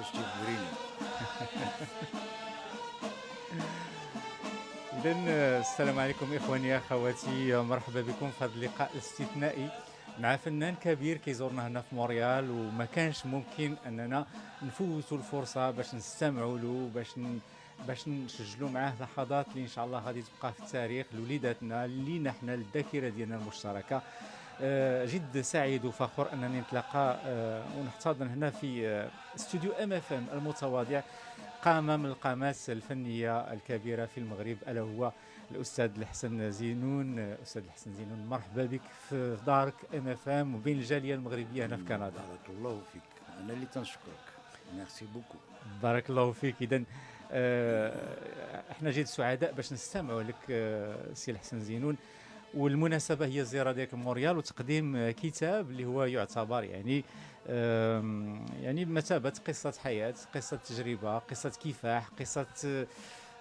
باش تجبريني. إذا السلام عليكم إخواني أخواتي، مرحبا بكم في هذا اللقاء الاستثنائي مع فنان كبير كيزورنا هنا في مونريال، وما كانش ممكن أننا نفوتوا الفرصة باش نستمعوا له، باش نسجلوا معاه لحظات اللي إن شاء الله غادي تبقى في التاريخ لوليداتنا، لينا حنا للذاكرة ديالنا المشتركة. جد سعيد وفخور أنني نتلاقى ونحتضن هنا في استوديو ام اف ام المتواضع قامة من القامات الفنية الكبيرة في المغرب، ألا هو الأستاذ الحسن زينون. أستاذ الحسن زينون، مرحبا بك في دارك ام اف ام وبين الجالية المغربية هنا في كندا. بارك الله فيك، انا اللي تنشكرك. ميرسي بوكو. بارك الله فيك. إذا احنا جد سعداء باش نستمعوا لك سي الحسن زينون، والمناسبة هي الزيارة ديالك لمونريال وتقديم كتاب اللي هو يعتبر يعني بمثابة قصة حياة، قصة تجربة، قصة كفاح، قصة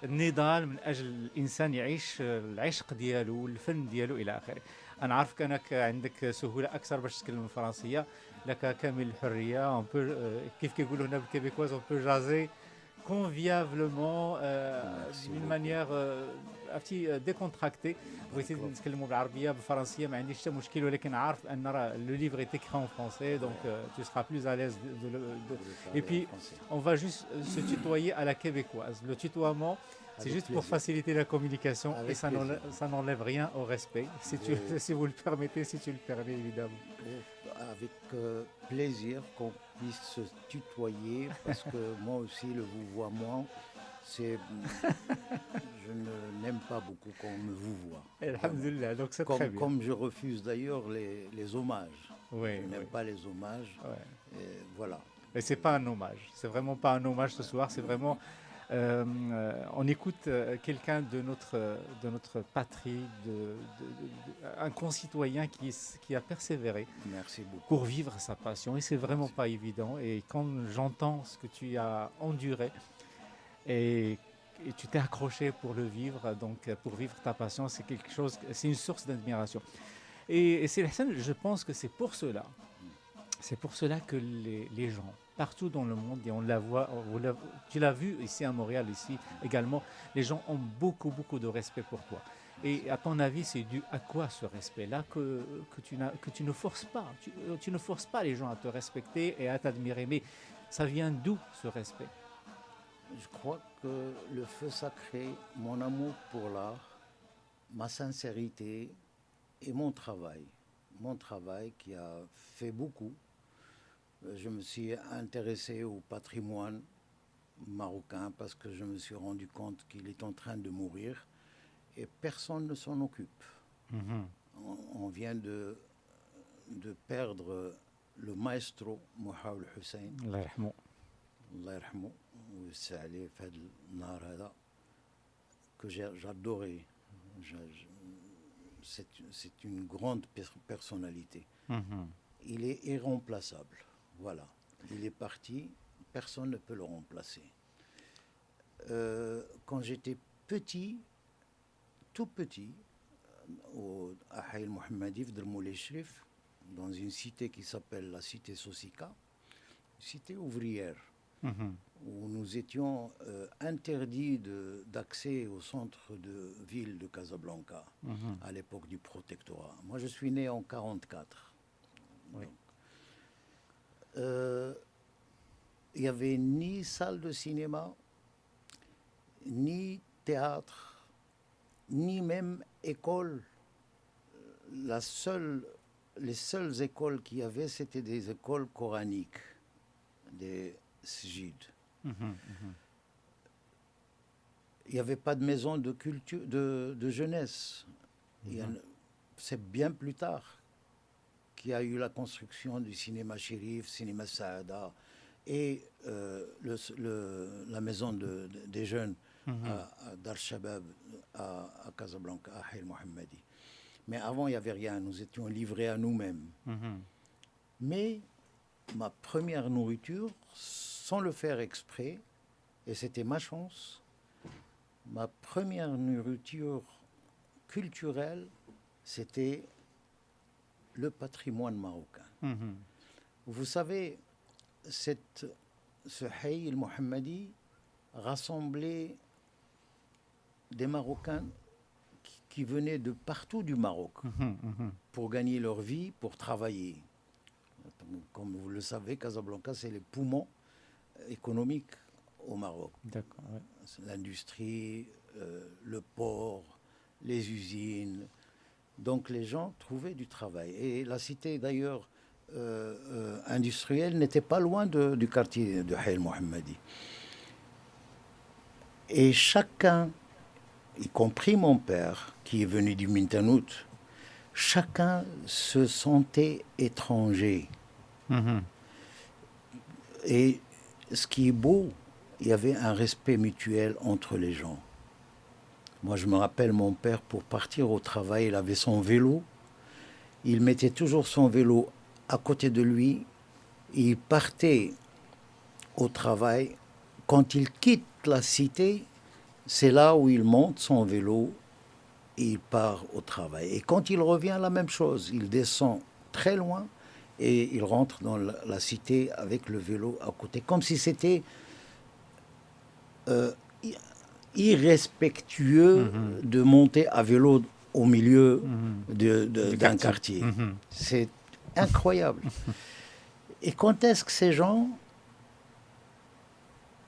النضال من أجل الإنسان يعيش العشق ديالو، الفن ديالو إلى آخره. أنا عارفك أنك عندك سهولة أكثر باش تتكلم الفرنسية، لك كامل الحرية. كيف كيقولوا هنا بالكيبيكواز on peut jaser convivialement d'une manière عرفتي décontractée. بغيتي نتكلموا بالعربيه بالفرنسيه ما عنديش حتى مشكل، ولكن عارف ان راه لو ليفر ايت écrit en français, donc tu seras plus à l'aise et puis on va juste se tutoyer à la québécoise. Le tutoiement c'est juste pour faciliter la communication et ça n'enlève rien au respect, si vous le permettez, si tu le permets évidemment. Avec plaisir qu'on puisse se tutoyer, parce que moi aussi le vouvoiement, c'est je n'aime pas beaucoup qu'on me vouvoie. Alhamdulillah, donc c'est très bien. Comme je refuse d'ailleurs les hommages. Oui, je n'aime pas les hommages. Ouais. Et voilà. Mais c'est pas un hommage, c'est vraiment pas un hommage ce soir, c'est vraiment on écoute quelqu'un de notre patrie, un concitoyen qui a persévéré. Merci beaucoup. Pour vivre sa passion, et c'est vraiment pas évident. Et quand j'entends ce que tu as enduré et tu t'es accroché pour le vivre, donc pour vivre ta passion, c'est quelque chose, c'est une source d'admiration. Et c'est je pense que c'est pour cela que les gens partout dans le monde, et on la voit, tu l'as vu ici à Montréal, ici également, les gens ont beaucoup de respect pour toi. Et à ton avis, c'est dû à quoi ce respect-là que tu ne forces pas, tu ne forces pas les gens à te respecter et à t'admirer, mais ça vient d'où ce respect? Je crois que le feu sacré, mon amour pour l'art, ma sincérité et mon travail qui a fait beaucoup. Je me suis intéressé au patrimoine marocain parce que je me suis rendu compte qu'il est en train de mourir et personne ne s'en occupe. Mm-hmm. On vient de perdre le maestro Mohaoul Hussein. Allah yarhamou. Allah yarhamou. Que j'adorais. C'est une grande personnalité. Mm-hmm. Il est irremplaçable. Voilà. Il est parti, personne ne peut le remplacer. Quand j'étais tout petit, à Haïl Mohammadi, dans une cité qui s'appelle la cité Sosika, cité ouvrière, Mm-hmm. où nous étions interdits d'accès au centre de ville de Casablanca, Mm-hmm. à l'époque du protectorat. Moi, je suis né en 1944. Oui. Il n'y avait ni salle de cinéma, ni théâtre, ni même école. Les seules écoles qu'il y avait, c'était des écoles coraniques, des sjids. Mm-hmm. Mm-hmm. Il n'y avait pas de maison de culture, de jeunesse. Mm-hmm. C'est bien plus tard qu'il y a eu la construction du cinéma Chérif, cinéma Saada et la maison des jeunes à Dar Shabab, à Casablanca, à Haïl Mohammadi. Mais avant, il n'y avait rien. Nous étions livrés à nous-mêmes. Mm-hmm. Mais ma première nourriture, sans le faire exprès, et c'était ma chance, ma première nourriture culturelle, c'était le patrimoine marocain. Mm-hmm. Vous savez, ce Hay el-Mohammadi rassemblait des Marocains qui venaient de partout du Maroc pour gagner leur vie, pour travailler. Comme vous le savez, Casablanca, c'est les poumons économiques au Maroc. D'accord, ouais. L'industrie, le port, les usines. Donc les gens trouvaient du travail. Et la cité, d'ailleurs, industrielle n'était pas loin du quartier de Hay el-Mohammadi. Et chacun, y compris mon père, qui est venu du Mintanout, chacun se sentait étranger. Et ce qui est beau, il y avait un respect mutuel entre les gens. Moi, je me rappelle, mon père, pour partir au travail, il avait son vélo. Il mettait toujours son vélo à côté de lui. Et il partait au travail. Quand il quitte la cité, c'est là où il monte son vélo et il part au travail. Et quand il revient, la même chose. Il descend très loin et il rentre dans la cité avec le vélo à côté. Comme si c'était irrespectueux de monter à vélo au milieu d'un quartier. C'est incroyable. Et quand est-ce que ces gens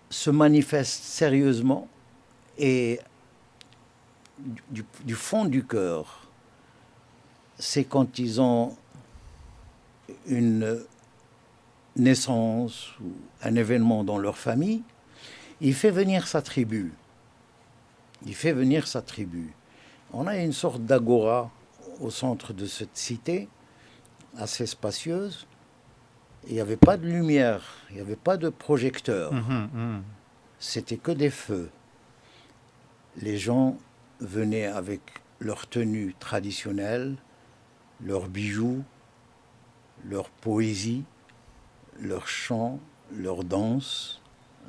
se manifestent sérieusement et du fond du cœur, c'est quand ils ont une naissance ou un événement dans leur famille, il fait venir sa tribu. Il fait venir sa tribu. On a une sorte d'agora au centre de cette cité, assez spacieuse. Il n'y avait pas de lumière, il n'y avait pas de projecteur. C'était que des feux. Les gens venaient avec leur tenue traditionnelle, leurs bijoux, leur poésie, leurs chants, leurs danses,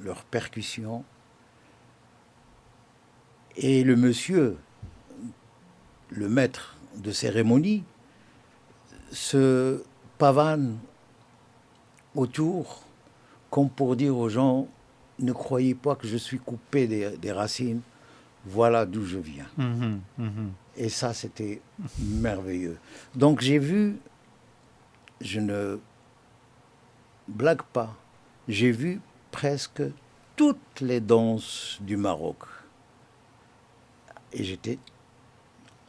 leurs percussions. Et le monsieur, le maître de cérémonie, se pavane autour comme pour dire aux gens, ne croyez pas que je suis coupé des racines, voilà d'où je viens. Et ça, c'était merveilleux. Donc j'ai vu, je ne blague pas, j'ai vu presque toutes les danses du Maroc. Et j'étais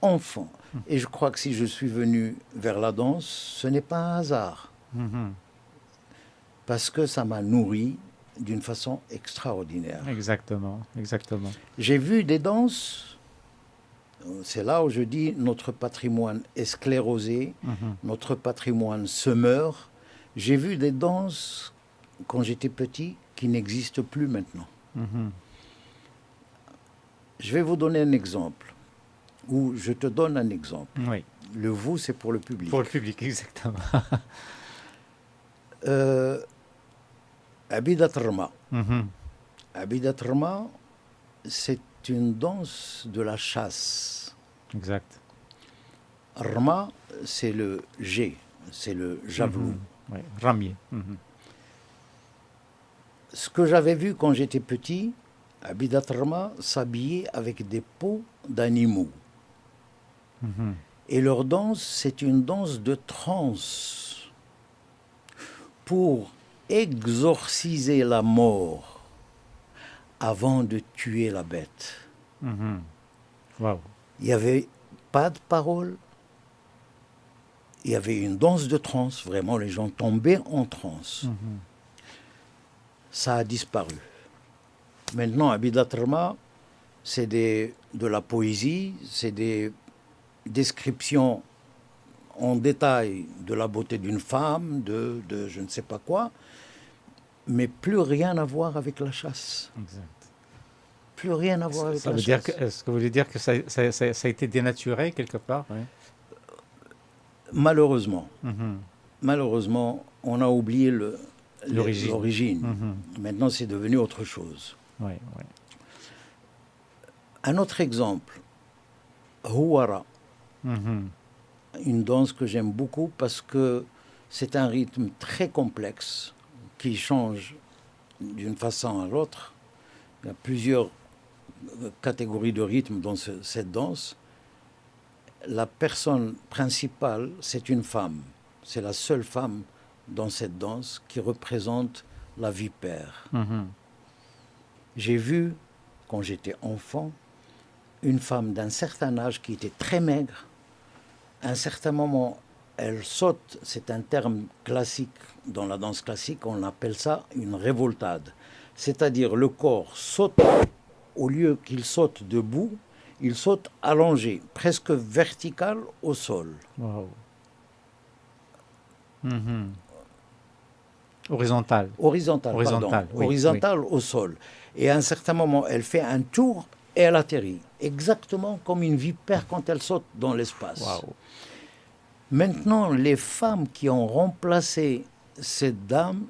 enfant. Et je crois que si je suis venu vers la danse, ce n'est pas un hasard. Parce que ça m'a nourri d'une façon extraordinaire. Exactement, exactement. J'ai vu des danses, c'est là où je dis notre patrimoine est sclérosé, notre patrimoine se meurt. J'ai vu des danses, quand j'étais petit, qui n'existent plus maintenant. Je vais vous donner un exemple, ou je te donne un exemple. Oui. Le vous, c'est pour le public. Pour le public, exactement. Abidat Rma. Abidat Rma, c'est une danse de la chasse. Exact. Rma, c'est le jet, c'est le javelot. Oui, ramier. Ce que j'avais vu quand j'étais petit, Abidat Rma s'habillait avec des peaux d'animaux. Et leur danse, c'est une danse de transe pour exorciser la mort avant de tuer la bête. Wow. Il n'y avait pas de parole. Il y avait une danse de transe. Vraiment, les gens tombaient en transe. Ça a disparu. Maintenant, Abidat Rma, c'est de la poésie, c'est des descriptions en détail de la beauté d'une femme, de je ne sais pas quoi, mais plus rien à voir avec la chasse. Exact. Plus rien à voir avec Ça la veut chasse. dire est-ce que vous voulez dire que ça a été dénaturé quelque part? Oui. Malheureusement. Malheureusement, on a oublié l'origine. Maintenant, c'est devenu autre chose. Oui, oui. Un autre exemple, Houara. Une danse que j'aime beaucoup parce que c'est un rythme très complexe qui change d'une façon à l'autre. Il y a plusieurs catégories de rythme dans cette danse. La personne principale, c'est une femme. C'est la seule femme dans cette danse qui représente la vipère. J'ai vu, quand j'étais enfant, une femme d'un certain âge qui était très maigre. À un certain moment, elle saute, c'est un terme classique dans la danse classique, on appelle ça une révoltade. C'est-à-dire le corps saute, au lieu qu'il saute debout, il saute allongé, presque vertical au sol. Wow. Horizontal. Horizontal, Horizontal, pardon. oui, Horizontal au sol. Et à un certain moment, elle fait un tour et elle atterrit. Exactement comme une vipère quand elle saute dans l'espace. Wow. Maintenant, les femmes qui ont remplacé cette dame,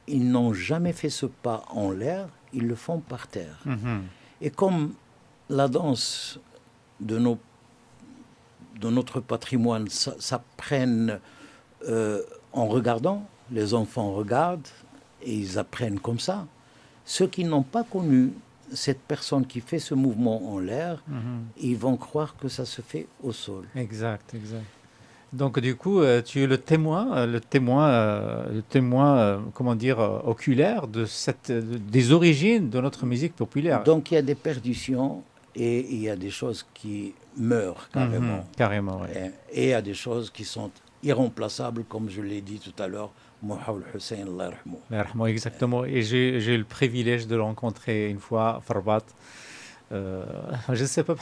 ils n'ont jamais fait ce pas en l'air, ils le font par terre. Et comme la danse de notre patrimoine s'apprenne en regardant, les enfants regardent et ils apprennent comme ça. Ceux qui n'ont pas connu cette personne qui fait ce mouvement en l'air, ils vont croire que ça se fait au sol. Exact, exact. Donc du coup, tu es le témoin, comment dire, oculaire des origines de notre musique populaire. Donc il y a des perditions et il y a des choses qui meurent carrément. Carrément, oui. Et il y a des choses qui sont irremplaçables, comme je l'ai dit tout à l'heure, Mohaoul Hussein, Allah yarhamou. Exactement. Et j'ai eu le privilège de le rencontrer une fois à Farbat. Je ne sais pas,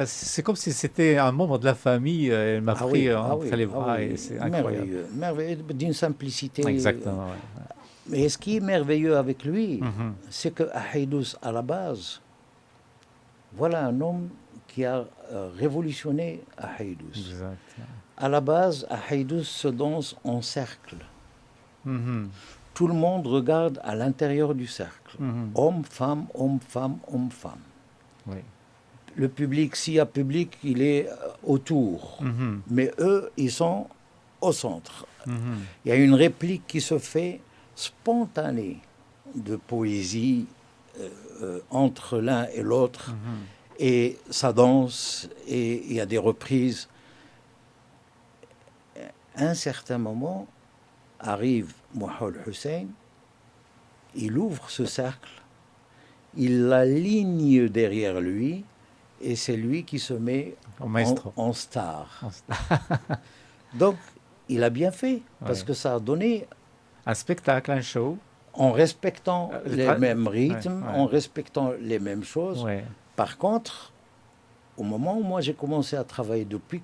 c'est comme si c'était un membre de la famille. Elle m'a pris entre les bras et c'est incroyable. Merveilleux, d'une simplicité. Exactement, ouais. Mais ce qui est merveilleux avec lui, c'est que Haïdous, à la base, voilà un homme qui a révolutionné Haïdous. Exact. À la base, Haïdous se danse en cercle. Tout le monde regarde à l'intérieur du cercle. Homme, femme, homme, femme, homme, femme. Oui. Le public, s'il y a public, il est autour. Mais eux, ils sont au centre. Il y a une réplique qui se fait spontanée de poésie entre l'un et l'autre. Et ça danse, et il y a des reprises. À un certain moment, arrive Mohaoul Hussein, il ouvre ce cercle, il l'aligne derrière lui, et c'est lui qui se met en star. Donc, il a bien fait, parce que ça a donné un spectacle, un show. En respectant les mêmes rythmes, en respectant les mêmes choses. Ouais. Par contre, au moment où moi j'ai commencé à travailler depuis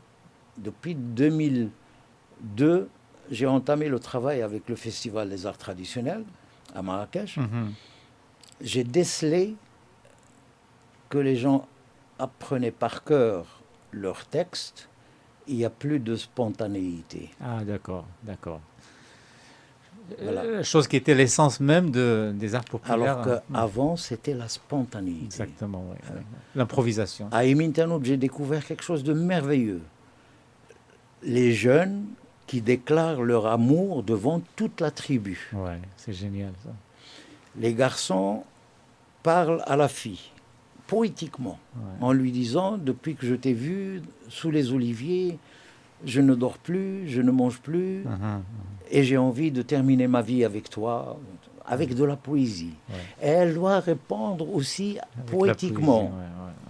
2002, j'ai entamé le travail avec le Festival des Arts Traditionnels à Marrakech. J'ai décelé que les gens apprenaient par cœur leurs textes. Il n'y a plus de spontanéité. Ah, d'accord, d'accord. Voilà. Chose qui était l'essence même des arts populaires. Alors qu'avant, c'était la spontanéité. Exactement, oui. L'improvisation. À Emin Tanoub, j'ai découvert quelque chose de merveilleux. Les jeunes qui déclarent leur amour devant toute la tribu. Ouais, c'est génial ça. Les garçons parlent à la fille, poétiquement, en lui disant, depuis que je t'ai vu sous les oliviers, je ne dors plus, je ne mange plus, et j'ai envie de terminer ma vie avec toi, avec de la poésie. Et elle doit répondre aussi avec poétiquement,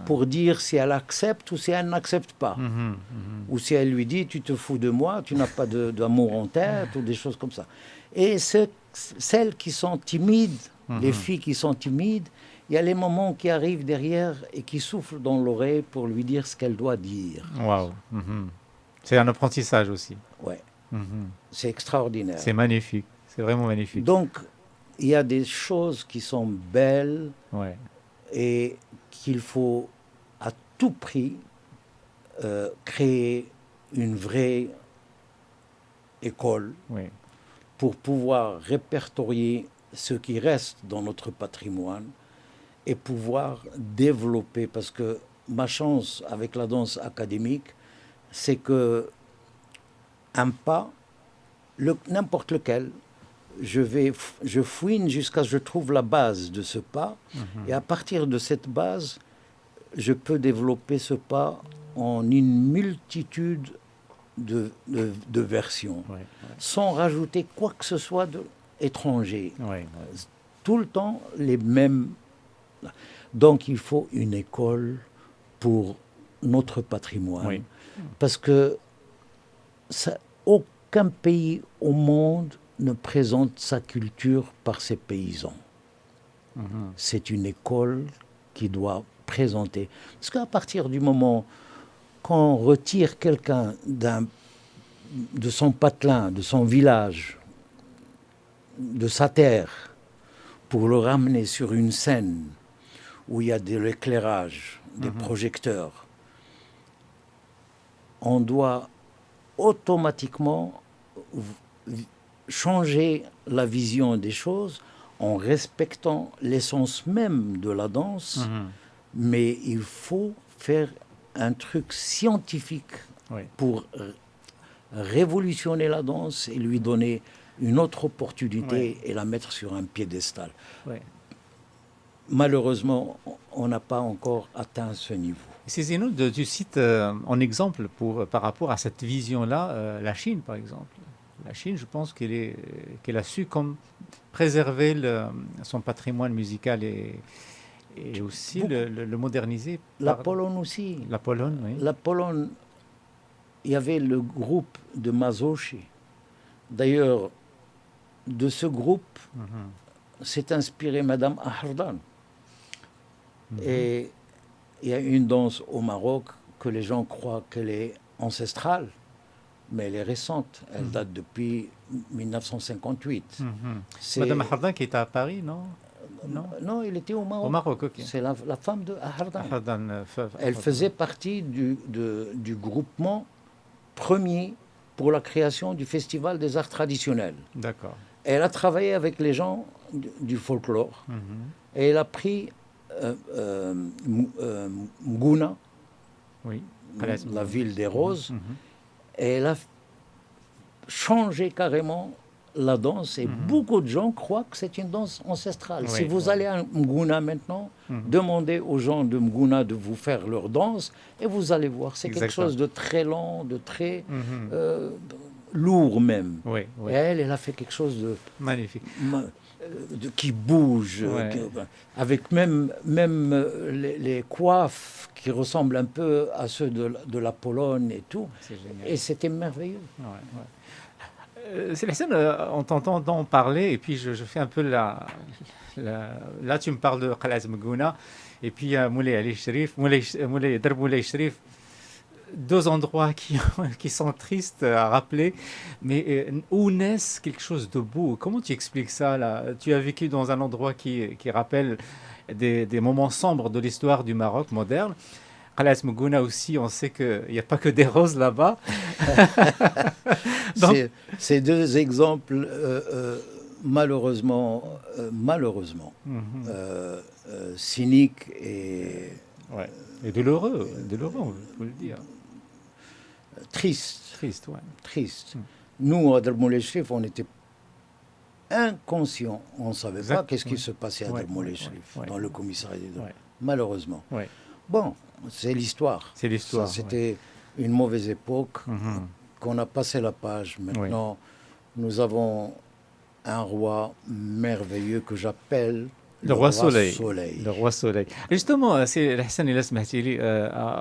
pour dire si elle accepte ou si elle n'accepte pas. Ou si elle lui dit, tu te fous de moi, tu n'as pas d'amour en tête, ou des choses comme ça. Et celles qui sont timides, les filles qui sont timides, il y a les moments qui arrivent derrière et qui soufflent dans l'oreille pour lui dire ce qu'elle doit dire. Waouh. C'est un apprentissage aussi. Ouais. C'est extraordinaire. C'est magnifique. C'est vraiment magnifique. Donc, il y a des choses qui sont belles et qu'il faut à tout prix créer une vraie école pour pouvoir répertorier ce qui reste dans notre patrimoine et pouvoir développer, parce que ma chance avec la danse académique, c'est que un pas, n'importe lequel, je fouine jusqu'à ce que je trouve la base de ce pas. Mhm. Et à partir de cette base, je peux développer ce pas en une multitude de versions, Ouais, sans rajouter quoi que ce soit d'étranger. ouais, ouais. Tout le temps, les mêmes. Donc, il faut une école pour notre patrimoine. Oui. Parce que aucun pays au monde ne présente sa culture par ses paysans. Mhm. C'est une école qui doit présenter. Parce qu'à partir du moment qu'on retire quelqu'un de son patelin, de son village, de sa terre, pour le ramener sur une scène où il y a de l'éclairage, des projecteurs, on doit automatiquement changer la vision des choses en respectant l'essence même de la danse, Mhm. mais il faut faire un truc scientifique Oui. pour révolutionner la danse et lui donner une autre opportunité et la mettre sur un piédestal. Oui. Malheureusement, on n'a pas encore atteint ce niveau. C'est Zeno, tu cites en exemple par rapport à cette vision-là, la Chine, par exemple. La Chine, je pense qu'elle a su comme préserver son patrimoine musical et aussi le moderniser. La Pologne aussi. La Pologne, oui. La Pologne, il y avait le groupe de Mazoche. D'ailleurs, de ce groupe s'est inspirée Madame Ahardan. Et il y a une danse au Maroc que les gens croient qu'elle est ancestrale, mais elle est récente. Elle date depuis 1958. Madame Ahardan qui est à Paris, non? Non, elle était au Maroc. Au Maroc, ok. C'est la femme de Ahardan. Ahardan, Elle faisait partie du groupement premier pour la création du Festival des arts traditionnels. D'accord. Elle a travaillé avec les gens du folklore. Et elle a pris Mgouna, Oui. la ville des roses, et elle a changé carrément la danse. Et beaucoup de gens croient que c'est une danse ancestrale. Si vous allez à Mgouna maintenant, demandez aux gens de Mgouna de vous faire leur danse, et vous allez voir, c'est quelque chose de très lent, de très lourd même. Oui, oui. Et elle a fait quelque chose de magnifique. Qui bouge, avec même les coiffes qui ressemblent un peu à ceux de la Pologne et tout. Et c'était merveilleux. C'est Hassan, en t'entendant parler, et puis je fais un peu là, tu me parles de Khalaz Mgouna, et puis il y a Moulay Ali Sharif, Darb Moulay Sharif, deux endroits qui sont tristes à rappeler, mais où naissent quelque chose de beau. Comment tu expliques ça là? Tu as vécu dans un endroit qui rappelle des moments sombres de l'histoire du Maroc moderne. Khalaz Mgouna aussi, on sait qu'il n'y a pas que des roses là-bas. Ces deux exemples, malheureusement, cyniques et douloureux, on peut le dire. Triste. Triste. Nous, à Darb Moulay Sharif, on était inconscients. On ne savait pas qu'est-ce qui se passait à Darb Moulay Sharif, dans le commissariat des droits. Malheureusement. Bon, c'est l'histoire. C'était une mauvaise époque qu'on a passé la page. Maintenant, nous avons un roi merveilleux que j'appelle le roi Soleil. Le roi Soleil. Justement, c'est Hassan El Asmahili.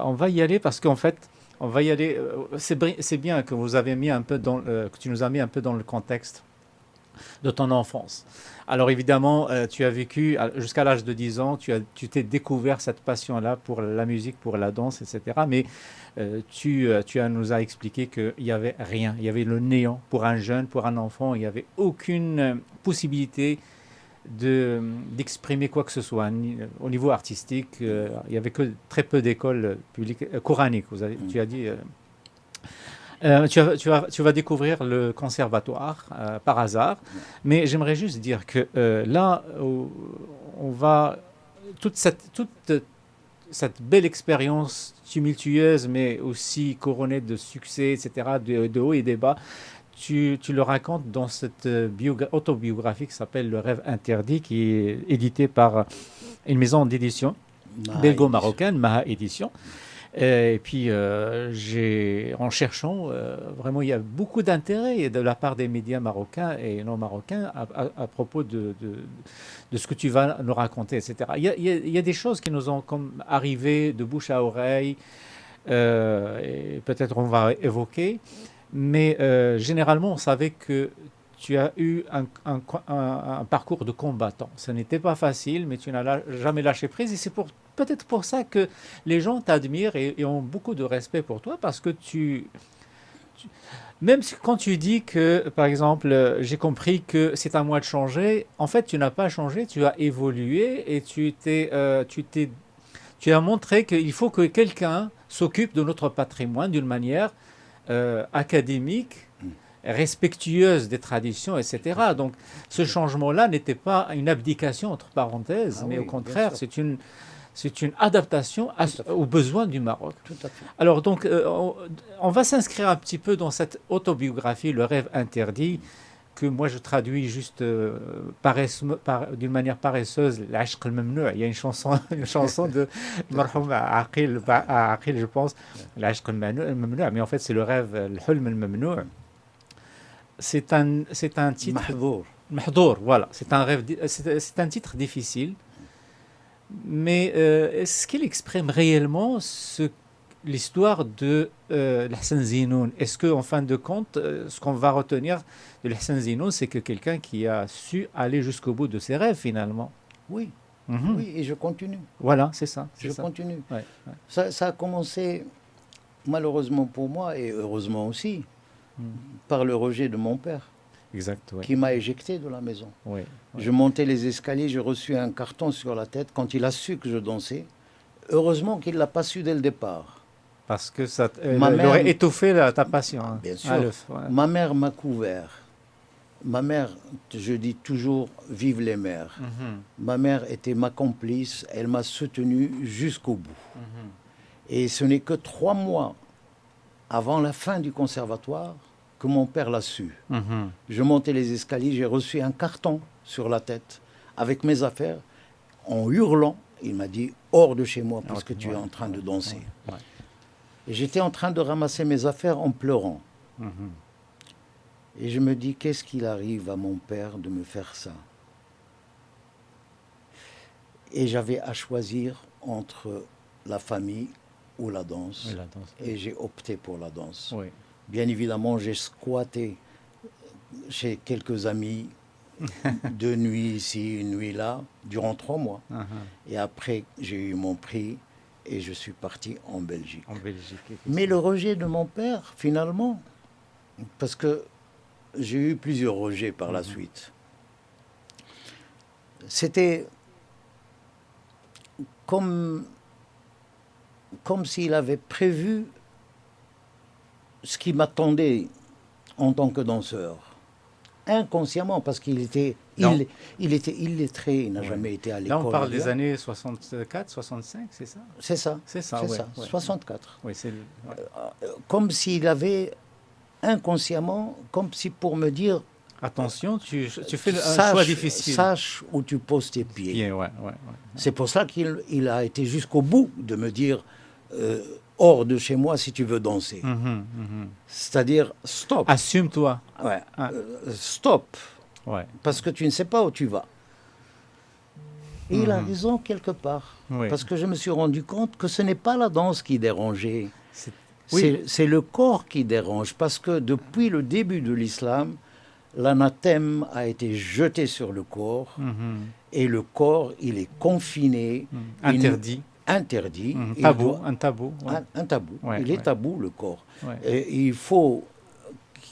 On va y aller parce qu'en fait, on va y aller. C'est bien que vous avez mis un peu que tu nous as mis un peu dans le contexte de ton enfance. Alors évidemment, tu as vécu jusqu'à l'âge de 10 ans, tu t'es découvert cette passion-là pour la musique, pour la danse, etc. Mais tu nous as expliqué qu'il n'y avait rien, il y avait le néant pour un jeune, pour un enfant, il n'y avait aucune possibilité d'exprimer quoi que ce soit au niveau artistique. Il n'y avait que très peu d'écoles publiques coraniques. Tu as dit. Tu vas découvrir le conservatoire par hasard, mais j'aimerais juste dire que là, on va toute cette belle expérience tumultueuse, mais aussi couronnée de succès, etc., de hauts et des bas. tu le racontes dans cette autobiographie qui s'appelle Le rêve interdit, qui est éditée par une maison d'édition Maha Édition. belgo-marocaine, Maha Édition. Et puis, en cherchant, vraiment, il y a beaucoup d'intérêt de la part des médias marocains et non marocains à propos de ce que tu vas nous raconter, etc. Il y a des choses qui nous ont comme arrivé de bouche à oreille, et peut-être on va évoquer, mais généralement, on savait que tu as eu un parcours de combattant. Ce n'était pas facile, mais tu n'as jamais lâché prise. Et c'est peut-être pour ça que les gens t'admirent et ont beaucoup de respect pour toi, parce que même quand tu dis que, par exemple, j'ai compris que c'est à moi de changer, en fait, tu n'as pas changé, tu as évolué et tu as montré qu'il faut que quelqu'un s'occupe de notre patrimoine d'une manière académique, respectueuse des traditions, etc. Donc, ce changement-là n'était pas une abdication, entre parenthèses, Ah mais oui, au bien contraire, sûr. c'est une adaptation Tout à fait. aux besoins du Maroc. Tout à fait. Alors, donc, on va s'inscrire un petit peu dans cette autobiographie, Le rêve interdit, que moi je traduis juste d'une manière paresseuse, L'Ashq al-Mamnou'. Il y a une chanson de Marhoum Aqil, je pense, L'Ashq al-Mamnou', mais en fait c'est le rêve, Al-Hulm al-Mamnou'. C'est un titre. Mahdour. Mahdour, voilà. C'est un titre difficile, mais est-ce qu'il exprime réellement l'histoire de l'Hassan Zinoun? Est-ce qu'en fin de compte, ce qu'on va retenir de l'Hassan Zinoun, c'est que quelqu'un qui a su aller jusqu'au bout de ses rêves, finalement? Oui, Mhm. oui, et je continue. Voilà, c'est ça. C'est Je ça. continue. Ouais, ouais. Ça a commencé, malheureusement pour moi, et heureusement aussi, Mm. par le rejet de mon père, Exact, oui. qui m'a éjecté de la maison. Oui, oui. Je montais les escaliers, j'ai reçu un carton sur la tête quand il a su que je dansais. Heureusement qu'il ne l'a pas su dès le départ. Parce que ça Ma il mère- aurait étouffé ta passion. Hein. Bien sûr. Ah, ouais. Ma mère m'a couvert. Ma mère, je dis toujours, vive les mères. Mhm, Ma mère était ma complice, elle m'a soutenu jusqu'au bout. mhm. Et ce n'est que 3 mois avant la fin du conservatoire que mon père l'a su. Mhm. Je montais les escaliers, j'ai reçu un carton sur la tête avec mes affaires. En hurlant, il m'a dit « hors de chez moi parce que tu es en train de danser ». Ouais. Et j'étais en train de ramasser mes affaires en pleurant. Mhm. Et je me dis, qu'est-ce qu'il arrive à mon père de me faire ça? Et j'avais à choisir entre la famille ou la danse. Oui, la danse. Et j'ai opté pour la danse. Oui. Bien évidemment, j'ai squatté chez quelques amis, 2 nuits ici, 1 nuit là, durant 3 mois. Mhm. Et après, j'ai eu mon prix et je suis parti en Belgique. En Belgique. Mais le rejet de mon père, finalement, parce que j'ai eu plusieurs rejets par la suite, c'était comme s'il avait prévu ce qui m'attendait en tant que danseur. Inconsciemment, parce qu'il était, il était illettré, il n'a jamais été à l'école. Là, on parle des ailleurs. années 64, 65, c'est ça? C'est ça, C'est ça, c'est ouais, ça, ouais. 64. Oui, c'est Comme s'il avait inconsciemment, comme si pour me dire, attention, tu fais un choix difficile. sache où tu poses tes pieds. Bien, ouais. C'est pour ça qu'il a été jusqu'au bout de me dire hors de chez moi si tu veux danser. Mhm, mhm. C'est-à-dire stop. Assume-toi. Ouais, Ah. Stop. Ouais. Parce que tu ne sais pas où tu vas. Et il a Mhm. raison quelque part. Oui. Parce que je me suis rendu compte que ce n'est pas la danse qui dérangeait. C'est- Oui. C'est le corps qui dérange. Parce que depuis le début de l'islam, l'anathème a été jeté sur le corps. Mhm. Et le corps, il est confiné. Mhm. il- Interdit. Interdit. Mhm. Il Tabou. doit- Un tabou. Ouais. un tabou. Ouais, Il est ouais. tabou, le corps. Ouais. Et il faut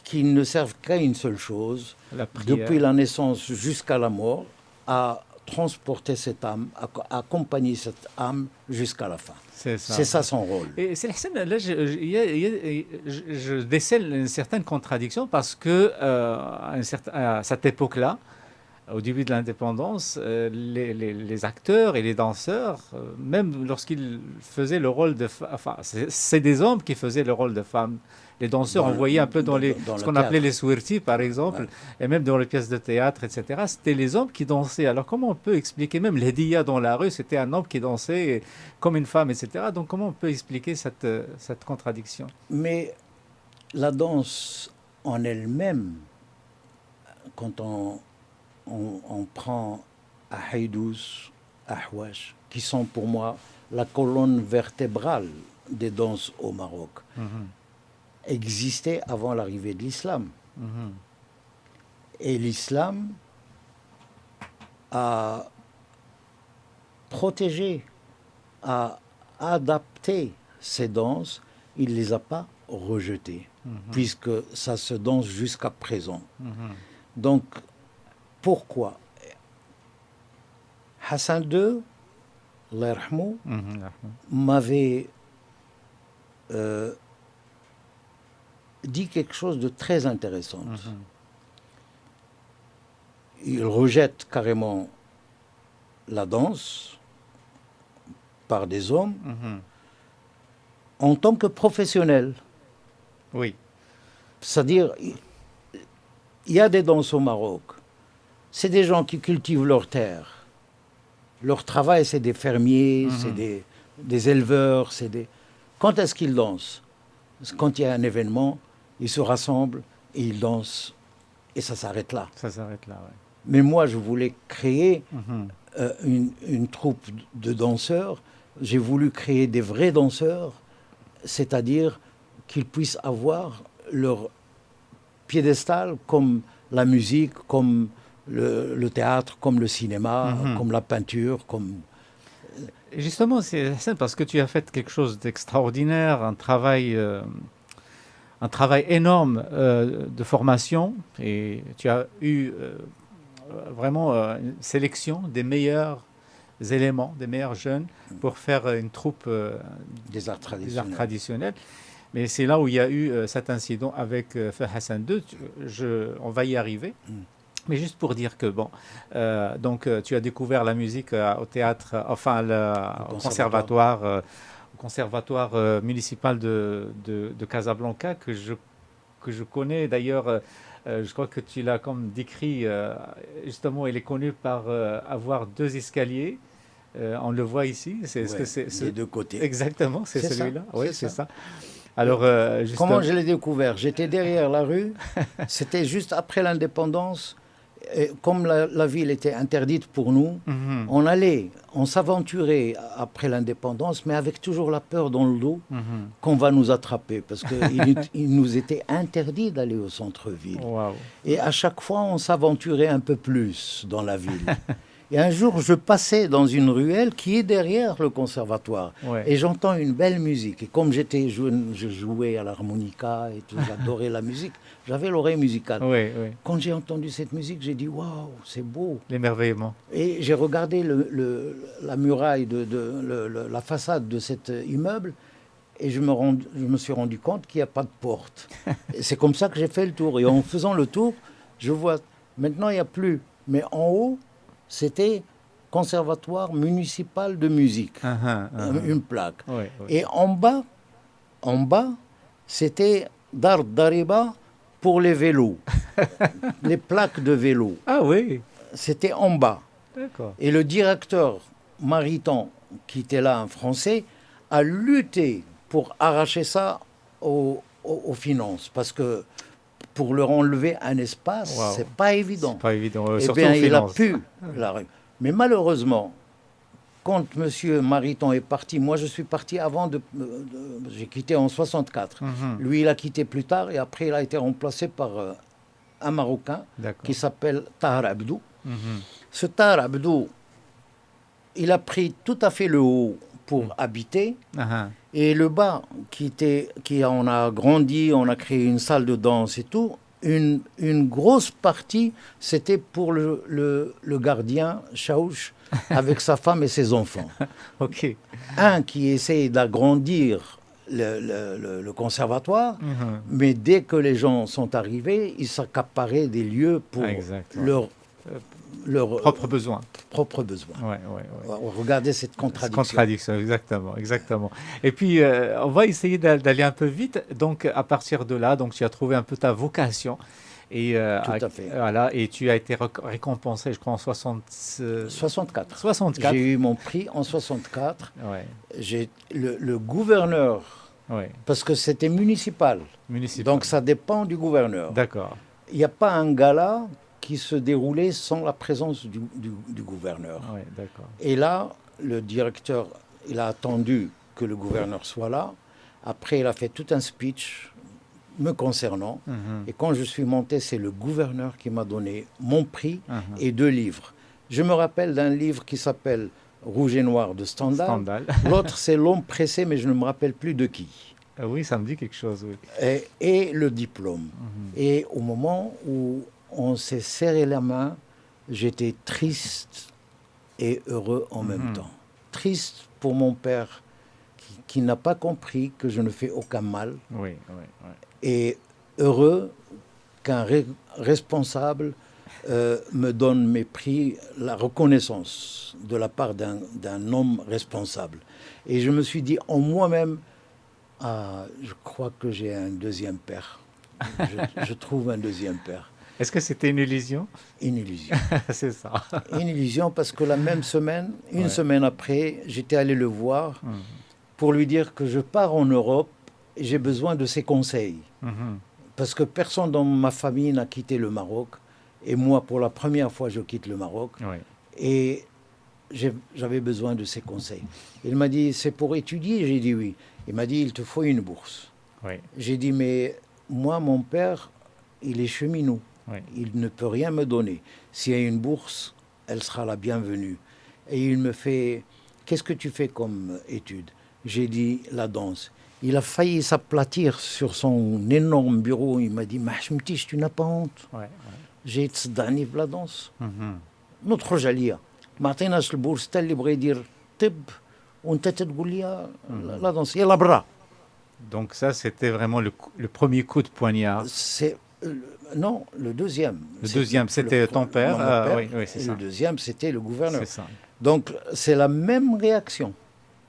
qu'il ne serve qu'à une seule chose, La prière. depuis la naissance jusqu'à la mort, à transporter cette âme, à accompagner cette âme jusqu'à la fin. C'est ça. C'est ça son rôle. Et c'est Hassan, là, je décèle une certaine contradiction parce que à cette époque-là, au début de l'indépendance, les acteurs et les danseurs, même lorsqu'ils faisaient le rôle de femmes, enfin, c'est des hommes qui faisaient le rôle de femmes. Les danseurs, on voyait un peu dans dans ce le qu'on appelait théâtre. les swirtis, par exemple, Ouais. et même dans les pièces de théâtre, etc. C'était les hommes qui dansaient. Alors comment on peut expliquer, même l'Hediya dans la rue, c'était un homme qui dansait comme une femme, etc. Donc comment on peut expliquer cette contradiction? Mais la danse en elle-même, quand on prend Haïdous, Ahwash, qui sont pour moi la colonne vertébrale des danses au Maroc, Mhm, existaient avant l'arrivée de l'islam. mhm, Et l'islam a protégé, a adapté ces danses, il ne les a pas rejetées, puisque ça se danse jusqu'à présent. mhm, Donc, pourquoi Hassan II, Allah yarhamou, mhm, m'avait dit quelque chose de très intéressant. mhm. Il rejette carrément la danse par des hommes Mhm. en tant que professionnels. Oui. C'est-à-dire, il y a des danses au Maroc. C'est des gens qui cultivent leur terre. Leur travail, c'est des fermiers, c'est des éleveurs. Quand est-ce qu'ils dansent? Quand il y a un événement, ils se rassemblent et ils dansent. Et ça s'arrête là. Ça s'arrête là, ouais. Mais moi, je voulais créer Mhm. une troupe de danseurs. J'ai voulu créer des vrais danseurs, c'est-à-dire qu'ils puissent avoir leur piédestal comme la musique, comme le théâtre, comme le cinéma, comme la peinture, comme... Et justement, c'est Hassan, parce que tu as fait quelque chose d'extraordinaire, un travail énorme de formation, et tu as eu vraiment une sélection des meilleurs éléments, des meilleurs jeunes pour faire une troupe des arts des arts traditionnels. traditionnels. Mais c'est là où il y a eu cet incident avec Feu Hassan II. On va y arriver. Mais juste pour dire que, bon, donc tu as découvert la musique au théâtre, enfin au conservatoire municipal de Casablanca, que je connais d'ailleurs. Je crois que tu l'as comme décrit, justement, il est connu par avoir deux escaliers. On le voit ici. Est-ce que Ouais, des deux côtés. exactement, c'est C'est ça, celui-là? Oui, c'est c'est ça. ça. Alors, Comment je l'ai découvert? J'étais derrière la rue, c'était juste après l'indépendance. Et comme la ville était interdite pour nous, on s'aventurait après l'indépendance, mais avec toujours la peur dans le dos qu'on va nous attraper, parce qu'il nous était interdit d'aller au centre-ville. Waouh. Et à chaque fois, on s'aventurait un peu plus dans la ville. Et un jour, je passais dans une ruelle qui est derrière le conservatoire. Ouais. Et j'entends une belle musique. Et comme j'étais jeune, je jouais à l'harmonica et tout, j'adorais la musique. J'avais l'oreille musicale. Oui, oui. Quand j'ai entendu cette musique, j'ai dit « Waouh, c'est beau !» L'émerveillement. Et j'ai regardé la muraille, la façade de cet immeuble et je me suis rendu compte qu'il n'y a pas de porte. Et c'est comme ça que j'ai fait le tour. Et en faisant le tour, je vois, maintenant il n'y a plus. Mais en haut, c'était Conservatoire municipal de musique, une plaque. Oui, oui. Et en bas, c'était Dar Dariba pour les vélos, les plaques de vélo. Ah oui, C'était en bas. d'accord. Et le directeur Mariton, qui était là, un Français, a lutté pour arracher ça aux finances. Parce que pour leur enlever un espace, Wow. c'est pas évident. C'est pas évident, Eh surtout bien, aux il a finances. pu. Mais malheureusement, quand M. Mariton est parti, moi je suis parti avant j'ai quitté en 64. Lui, il a quitté plus tard et après il a été remplacé par un Marocain D'accord. qui s'appelle Tahar Abdou. Ce Tahar Abdou, il a pris tout à fait le haut pour habiter et le bas, on a grandi, on a créé une salle de danse et tout. Une grosse partie, c'était pour le gardien, Chaouch, avec sa femme et ses enfants. Ok. Un qui essaye d'agrandir le conservatoire, mais dès que les gens sont arrivés, ils s'accaparaient des lieux pour leur Propre besoin. propre besoin. Ouais, ouais, ouais. Regardez cette C'est contradiction. contradiction, exactement, exactement. Et puis, on va essayer d'aller un peu vite. Donc, à partir de là, donc, tu as trouvé un peu ta vocation. Et, Tout à fait. voilà, et tu as été récompensé, je crois, en 64. 64. J'ai eu mon prix en 64. Ouais, Le gouverneur, ouais, parce que c'était municipal, municipal. donc ça dépend du gouverneur. D'accord. Il n'y a pas un gala qui se déroulait sans la présence du gouverneur. Ouais, d'accord. Et là, le directeur, il a attendu que le gouverneur soit là. Après, il a fait tout un speech me concernant. Mhm, Et quand je suis monté, c'est le gouverneur qui m'a donné mon prix mhm. et 2 livres. Je me rappelle d'un livre qui s'appelle Rouge et Noir de Stendhal. Stendhal. L'autre, c'est L'homme pressé, mais je ne me rappelle plus de qui. Ah oui, ça me dit quelque chose, oui. Et le diplôme. Mhm. Et au moment où on s'est serré la main, j'étais triste et heureux en même temps. Triste pour mon père qui n'a pas compris que je ne fais aucun mal, Oui, oui, oui. et heureux qu'un responsable me donne mes prix, la reconnaissance de la part d'un homme responsable. Et je me suis dit en moi-même, ah, je crois que j'ai un deuxième père. Je trouve un deuxième père. Est-ce que c'était une illusion? Une illusion. C'est ça. Une illusion parce que la même semaine, une Ouais. semaine après, j'étais allé le voir Mhm, pour lui dire que je pars en Europe et j'ai besoin de ses conseils. mhm. Parce que personne dans ma famille n'a quitté le Maroc. Et moi, pour la première fois, je quitte le Maroc. Oui. Et j'avais besoin de ses conseils. Il m'a dit, c'est pour étudier? J'ai dit oui. Il m'a dit, il te faut une bourse. Oui. J'ai dit, mais moi, mon père, il est cheminot. Oui. Il ne peut rien me donner. S'il y a une bourse, elle sera la bienvenue. Et il me fait, qu'est-ce que tu fais comme étude? J'ai dit, la danse. Il a failli s'aplatir sur son énorme bureau. Il m'a dit, Mahchmtish, tu n'as pas honte. Ouais, ouais. J'ai تصدعني في la danse. Mhm. ندخل عليا ما عطيناش البورس حتى اللي بغى يدير طب وانت تقول لي لا دونس يلا برا. Donc ça, c'était vraiment le premier coup de poignard. C'est non, le deuxième. Le deuxième, c'était ton père. Mon père, Oui, oui, c'est et ça. le deuxième, c'était le gouverneur. C'est ça. Donc c'est la même réaction.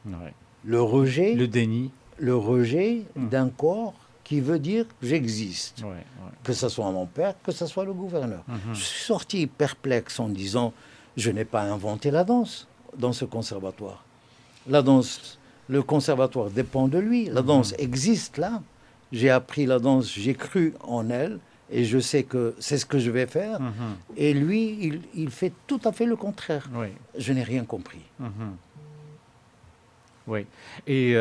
Ouais. Le rejet, Le déni. le rejet Mm. d'un corps qui veut dire que j'existe. Ouais, ouais. Que ce soit mon père, que ce soit le gouverneur. Mhm. Je suis sorti perplexe en disant, je n'ai pas inventé la danse dans ce conservatoire. La danse, le conservatoire dépend de lui. La danse existe là. J'ai appris la danse, j'ai cru en elle et je sais que c'est ce que je vais faire. Mhm. Et lui, il fait tout à fait le contraire. Oui. Je n'ai rien compris. Mhm. Oui. Et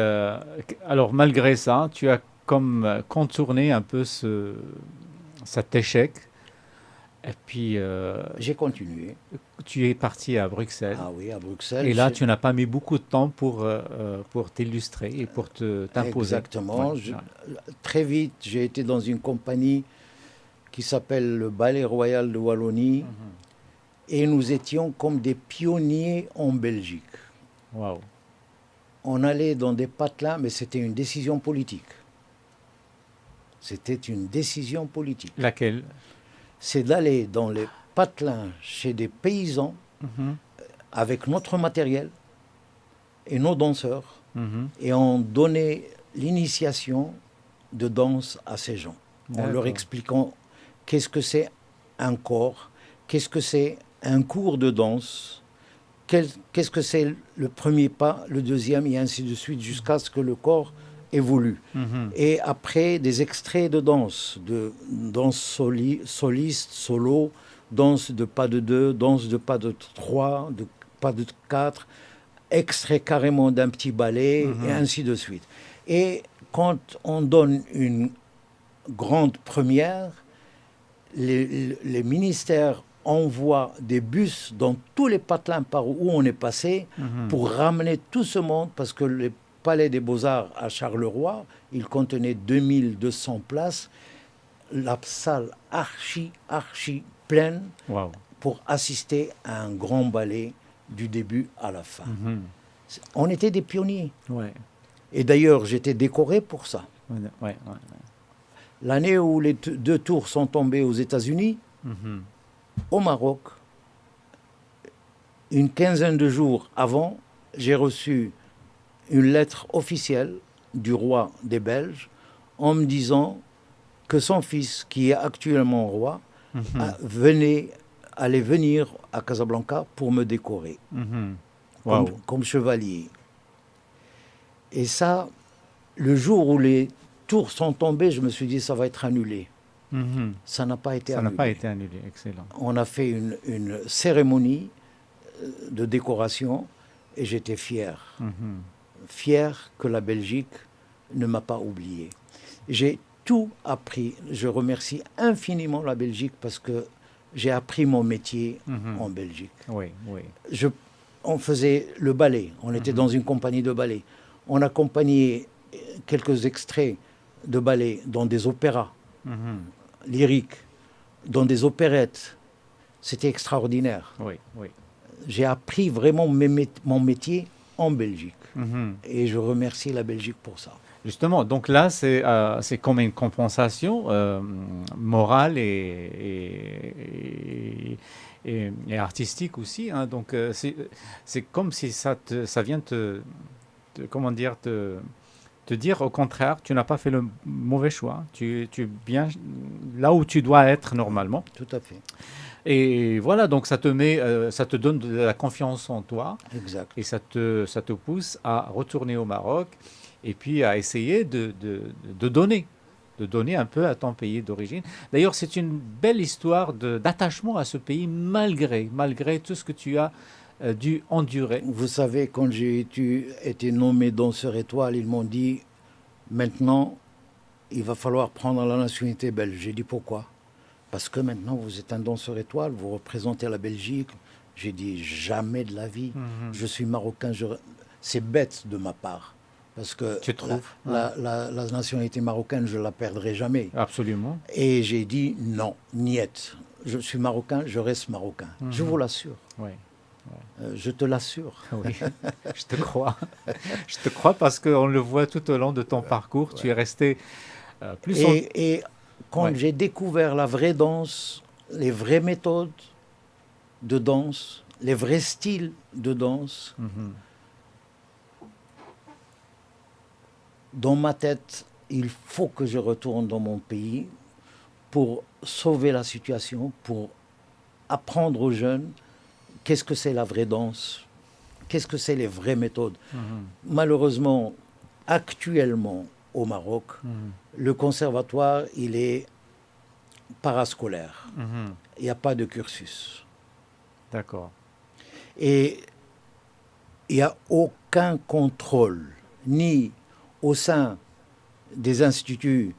alors, malgré ça, tu as comme contourné un peu cet échec. Et puis, J'ai continué. tu es parti à Bruxelles. Ah oui, à Bruxelles. Et là, j'ai- tu n'as pas mis beaucoup de temps pour t'illustrer et pour t'imposer. Exactement. Ouais, ouais. Très vite, j'ai été dans une compagnie qui s'appelle le Ballet Royal de Wallonie. Mhm. Et nous étions comme des pionniers en Belgique. Waouh. On allait dans des patelins, mais c'était une décision politique. C'était une décision politique. Laquelle? C'est d'aller dans les patelins chez des paysans Mhm. avec notre matériel et nos danseurs Mhm. et on donnait l'initiation de danse à ces gens en leur D'accord. expliquant qu'est-ce que c'est un corps, qu'est-ce que c'est un cours de danse, qu'est-ce que c'est le premier pas, le deuxième, et ainsi de suite, jusqu'à ce que le corps évolue. Mhm. Et après, des extraits de danse soliste, solo, danse de pas de 2, danse de pas de 3, de pas de 4, extrait carrément d'un petit ballet, et ainsi de suite. Et quand on donne une grande première, les ministères envoient des bus dans tous les patelins par où on est passé pour ramener tout ce monde, parce que le Palais des Beaux-Arts à Charleroi, il contenait 2200 places, la salle archi pleine Waouh. pour assister à un grand ballet du début à la fin. Mhm. On était des pionniers. Ouais. Et d'ailleurs, j'étais décoré pour ça. Ouais, ouais, ouais. L'année où les 2 tours sont tombées aux États-Unis, Mhm. au Maroc, une quinzaine de jours avant, j'ai reçu une lettre officielle du roi des Belges en me disant que son fils, qui est actuellement roi, Mhm. allait venir à Casablanca pour me décorer Mhm. comme, Waouh. comme chevalier. Et ça, le jour où les tours sont tombés, je me suis dit, ça va être annulé. Mhm. Ça n'a pas été Ça n'a pas annulé. été annulé. Excellent. On a fait une cérémonie de décoration et j'étais fier. Mhm. Fier que la Belgique ne m'a pas oublié. J'ai tout appris. Je remercie infiniment la Belgique parce que j'ai appris mon métier Mhm. en Belgique. Oui, oui. Je, on faisait le ballet. On était Mhm. dans une compagnie de ballet. On accompagnait quelques extraits de ballet dans des opéras Mhm. lyriques, dans des opérettes. C'était extraordinaire. Oui, oui. J'ai appris vraiment mon métier en Belgique. Mhm. Et je remercie la Belgique pour ça. Justement, donc là, c'est comme une compensation morale et artistique aussi, hein. Donc, c'est comme si ça vient comment dire, te dire au contraire, tu n'as pas fait le mauvais choix. Tu es bien là où tu dois être normalement. Tout à fait. Et voilà, donc ça te donne de la confiance en toi Exact. et ça te pousse à retourner au Maroc et puis à essayer de donner un peu à ton pays d'origine. D'ailleurs, c'est une belle histoire d'attachement à ce pays malgré tout ce que tu as dû endurer. Vous savez, quand j'ai été nommé danseur étoile, ils m'ont dit, maintenant, il va falloir prendre la nationalité belge. J'ai dit pourquoi? Parce que maintenant, vous êtes un danseur étoile, vous représentez la Belgique. J'ai dit, jamais de la vie. Mhm. Je suis marocain. C'est bête de ma part. Parce que Tu trouves? Ouais. la nationalité marocaine, je ne la perdrai jamais. Absolument. Et j'ai dit, non, niet. Je suis marocain, je reste marocain. Je Mhm. vous l'assure. Oui, Je te l'assure. oui, je te crois. Je te crois parce qu'on le voit tout au long de ton parcours. Tu es resté plus en... Et quand Ouais. j'ai découvert la vraie danse, les vraies méthodes de danse, les vrais styles de danse, Mhm. dans ma tête, il faut que je retourne dans mon pays pour sauver la situation, pour apprendre aux jeunes qu'est-ce que c'est la vraie danse, qu'est-ce que c'est les vraies méthodes. Mhm. Malheureusement, actuellement au Maroc, Mhm. le conservatoire, il est parascolaire. Mhm. Il n'y a pas de cursus. D'accord. Et il n'y a aucun contrôle, ni au sein des instituts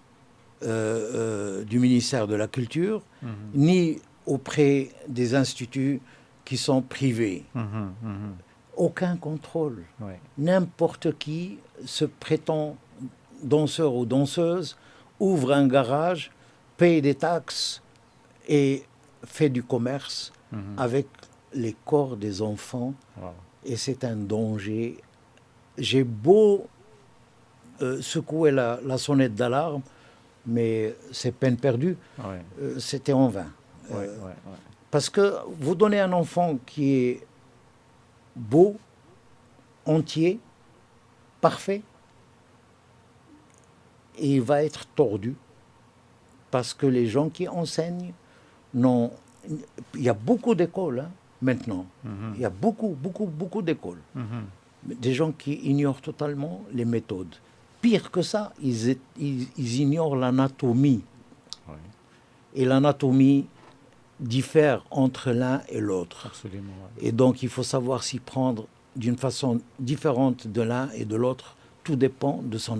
du ministère de la Culture, Mhm. ni auprès des instituts qui sont privés. Mhm. Mhm. Aucun contrôle. Ouais. N'importe qui se prétend danseur ou danseuse, ouvre un garage, paye des taxes et fait du commerce Mhm. avec les corps des enfants. Wow. Et c'est un danger. J'ai beau secouer la sonnette d'alarme, mais c'est peine perdue. Ouais. C'était en vain. Ouais. Ouais. Ouais. Parce que vous donnez un enfant qui est beau, entier, parfait, et il va être tordu. Parce que les gens qui enseignent n'ont... Il y a beaucoup d'écoles hein, maintenant. Mhm. Il y a beaucoup d'écoles. Mhm. Des gens qui ignorent totalement les méthodes. Pire que ça, ils ignorent l'anatomie. Ouais. Et l'anatomie diffère entre l'un et l'autre. Absolument. Ouais. Et donc, il faut savoir s'y prendre d'une façon différente de l'un et de l'autre. Tout dépend de son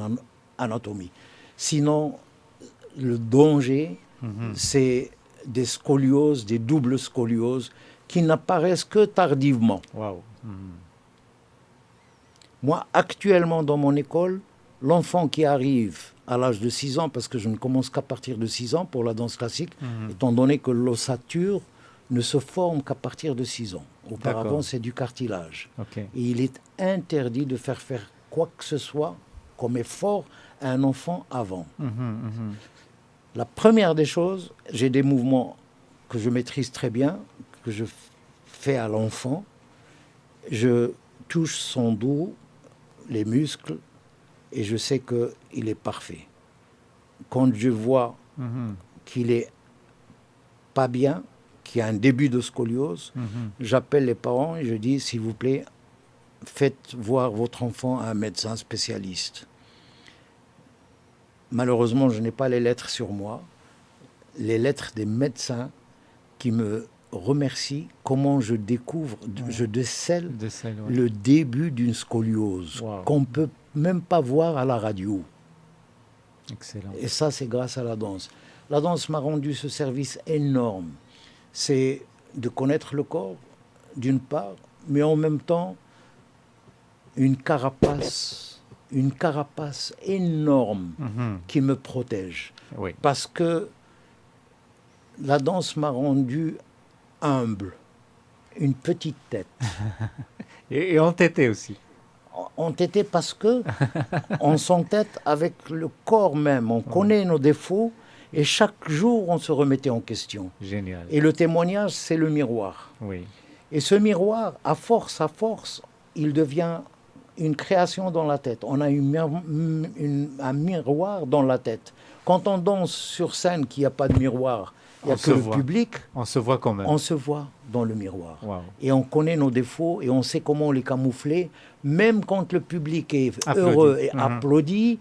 anatomie. Sinon, le danger, Mhm. c'est des scolioses, des doubles scolioses, qui n'apparaissent que tardivement. Wow. Mhm. Moi, actuellement, dans mon école, l'enfant qui arrive à l'âge de 6 ans, parce que je ne commence qu'à partir de 6 ans pour la danse classique, Mhm. étant donné que l'ossature ne se forme qu'à partir de 6 ans. Auparavant, D'accord. c'est du cartilage. Ok. Et il est interdit de faire quoi que ce soit comme effort à un enfant avant. Mhm. Mhm. La première des choses, j'ai des mouvements que je maîtrise très bien, que je fais à l'enfant. je touche son dos, les muscles, et je sais qu'il est parfait. Quand je vois qu'il est pas bien, qu'il y a un début de scoliose, j'appelle les parents et je dis, s'il vous plaît, faites voir votre enfant à un médecin spécialiste. Malheureusement, je n'ai pas les lettres sur moi, les lettres des médecins qui me remercient comment je découvre, je décèle le début d'une scoliose qu'on ne peut même pas voir à la radio. Excellent. Et ça, c'est grâce à la danse. La danse m'a rendu ce service énorme. C'est de connaître le corps, d'une part, mais en même temps, une carapace énorme qui me protège. Oui. Parce que la danse m'a rendu humble, une petite tête. Et entêté aussi. Entêté parce que on s'entête avec le corps même, on connaît nos défauts et chaque jour on se remettait en question. Génial. Et le témoignage, c'est le miroir. Oui. Et ce miroir, à force, il devient une création dans la tête. On a un miroir dans la tête. Quand on danse sur scène qu'il n'y a pas de miroir, il n'y a que le public. On se voit quand même. On se voit dans le miroir. Wow. Et on connaît nos défauts et on sait comment les camoufler. Même quand le public est heureux et applaudit,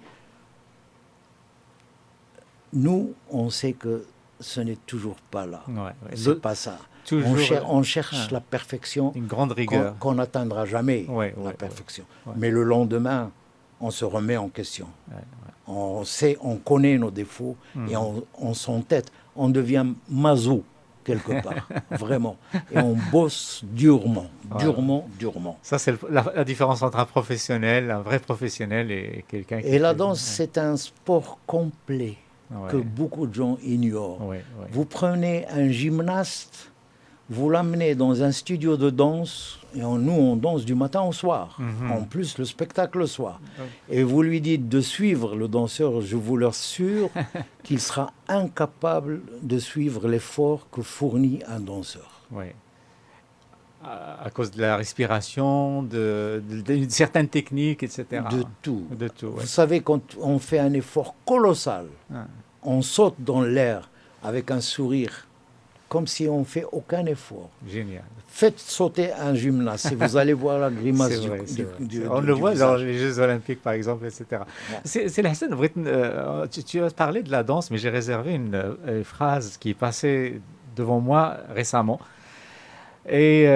nous, on sait que ce n'est toujours pas là. C'est pas ça. On cherche la perfection. Une grande rigueur. Qu'on n'atteindra jamais, la perfection. Mais le lendemain, on se remet en question. On connaît nos défauts et on s'entête. On devient maso quelque part, vraiment. Et on bosse durement. Ça, c'est la différence entre un professionnel, un vrai professionnel et quelqu'un qui... Et la danse, c'est un sport complet que beaucoup de gens ignorent. Vous prenez un gymnaste, vous l'amenez dans un studio de danse, et nous, on danse du matin au soir. En plus, le spectacle le soir. Et vous lui dites de suivre le danseur, je vous l'assure, qu'il sera incapable de suivre l'effort que fournit un danseur. Oui. À cause de la respiration, d'une certaine technique, etc. De tout. Vous savez, quand on fait un effort colossal, on saute dans l'air avec un sourire, comme si on ne fait aucun effort. Génial. Faites sauter un gymnaste et vous allez voir la grimace on le voit dans les Jeux Olympiques, par exemple, etc. C'est la scène. Tu as parlé de la danse, mais j'ai réservé une phrase qui est passée devant moi récemment. Et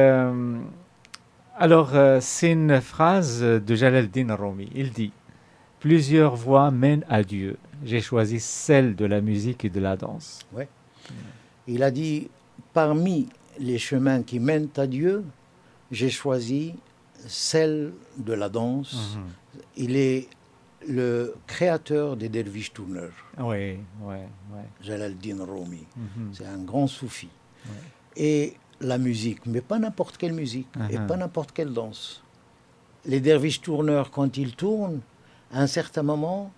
alors, c'est une phrase de Jalal-Din Rumi. Il dit « Plusieurs voies mènent à Dieu. J'ai choisi celle de la musique et de la danse. » Ouais. Il a dit « Parmi les chemins qui mènent à Dieu, j'ai choisi celle de la danse. » Il est le créateur des derviches tourneurs. Oui. Jalal-Din Rumi. C'est un grand soufi. Et la musique, mais pas n'importe quelle musique et pas n'importe quelle danse. Les derviches tourneurs, quand ils tournent, à un certain moment,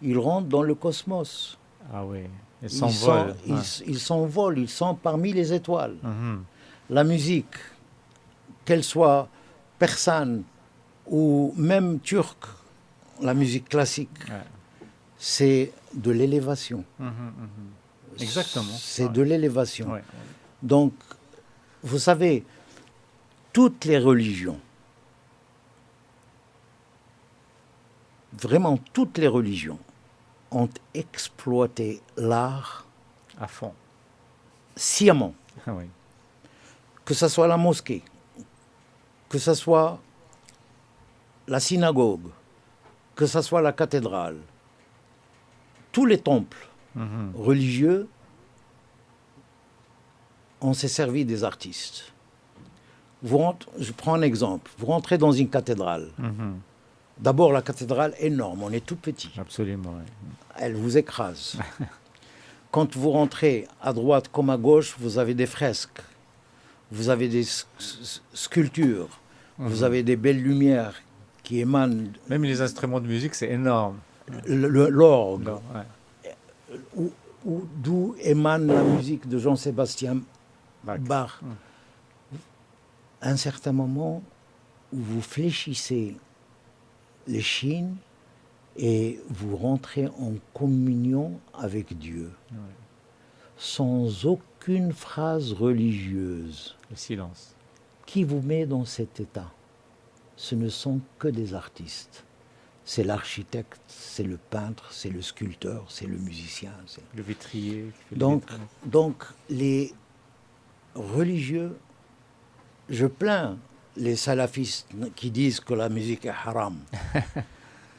ils rentrent dans le cosmos. Ah oui. Ils s'envolent, ils sont parmi les étoiles. La musique, qu'elle soit persane ou même turque, la musique classique, c'est de l'élévation. Exactement. C'est de l'élévation. Donc, vous savez, toutes les religions, vraiment toutes les religions, ont exploité l'art à fond, sciemment. Que ce soit la mosquée, que ce soit la synagogue, que ce soit la cathédrale, tous les temples religieux, on s'est servi des artistes. Je prends un exemple. Vous rentrez dans une cathédrale. D'abord, la cathédrale est énorme, on est tout petit. Absolument. Elle vous écrase. Quand vous rentrez à droite comme à gauche, vous avez des fresques, vous avez des sculptures, vous avez des belles lumières qui émanent. Même les instruments de musique, c'est énorme. L'orgue, d'où émane la musique de Jean-Sébastien Bach. À un certain moment, où vous fléchissez les chines et vous rentrez en communion avec Dieu, Ouais. sans aucune phrase religieuse. Le silence. Qui vous met dans cet état? Ce ne sont que des artistes. C'est l'architecte, c'est le peintre, c'est le sculpteur, c'est le musicien. Le vitrier qui fait le Donc, vitrail. donc les religieux, je plains les salafistes qui disent que la musique est haram.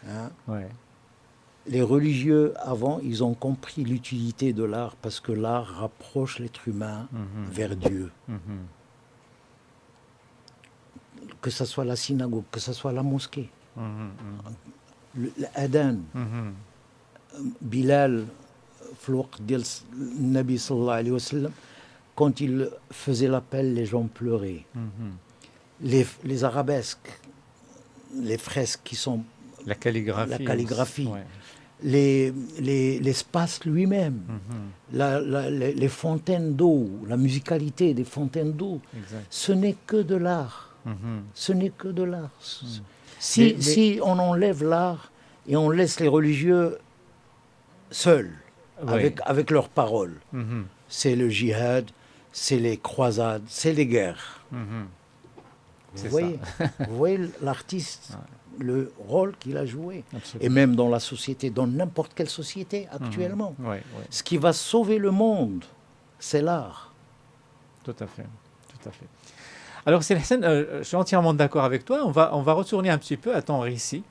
Hein? Ouais. Les religieux, avant, ils ont compris l'utilité de l'art parce que l'art rapproche l'être humain Mhm. vers Dieu. Mhm. Que ce soit la synagogue, que ce soit la mosquée. Mhm. L'adhan, Mhm. Bilal, Flouq Dil Nabi sallallahu alayhi wa sallam, quand il faisait l'appel, les gens pleuraient. Mhm. Les arabesques, les fresques qui sont La calligraphie. la calligraphie, Ouais. l'espace lui-même, Mhm. les fontaines d'eau, la musicalité des fontaines d'eau, Exact. ce n'est que de l'art. Mhm. Ce n'est que de l'art. Mais- Si on enlève l'art et on laisse les religieux seuls, Ouais. avec leurs paroles, Mhm. c'est le djihad, c'est les croisades, c'est les guerres. Mhm. C'est Vous ça. voyez, vous voyez l'artiste, le rôle qu'il a joué. Absolument. Et même dans la société, dans n'importe quelle société actuellement. Ouais, ouais. Ce qui va sauver le monde, c'est l'art. Tout à fait. Tout à fait. Alors, Sir Hassan, je suis entièrement d'accord avec toi. On va retourner un petit peu à ton récit.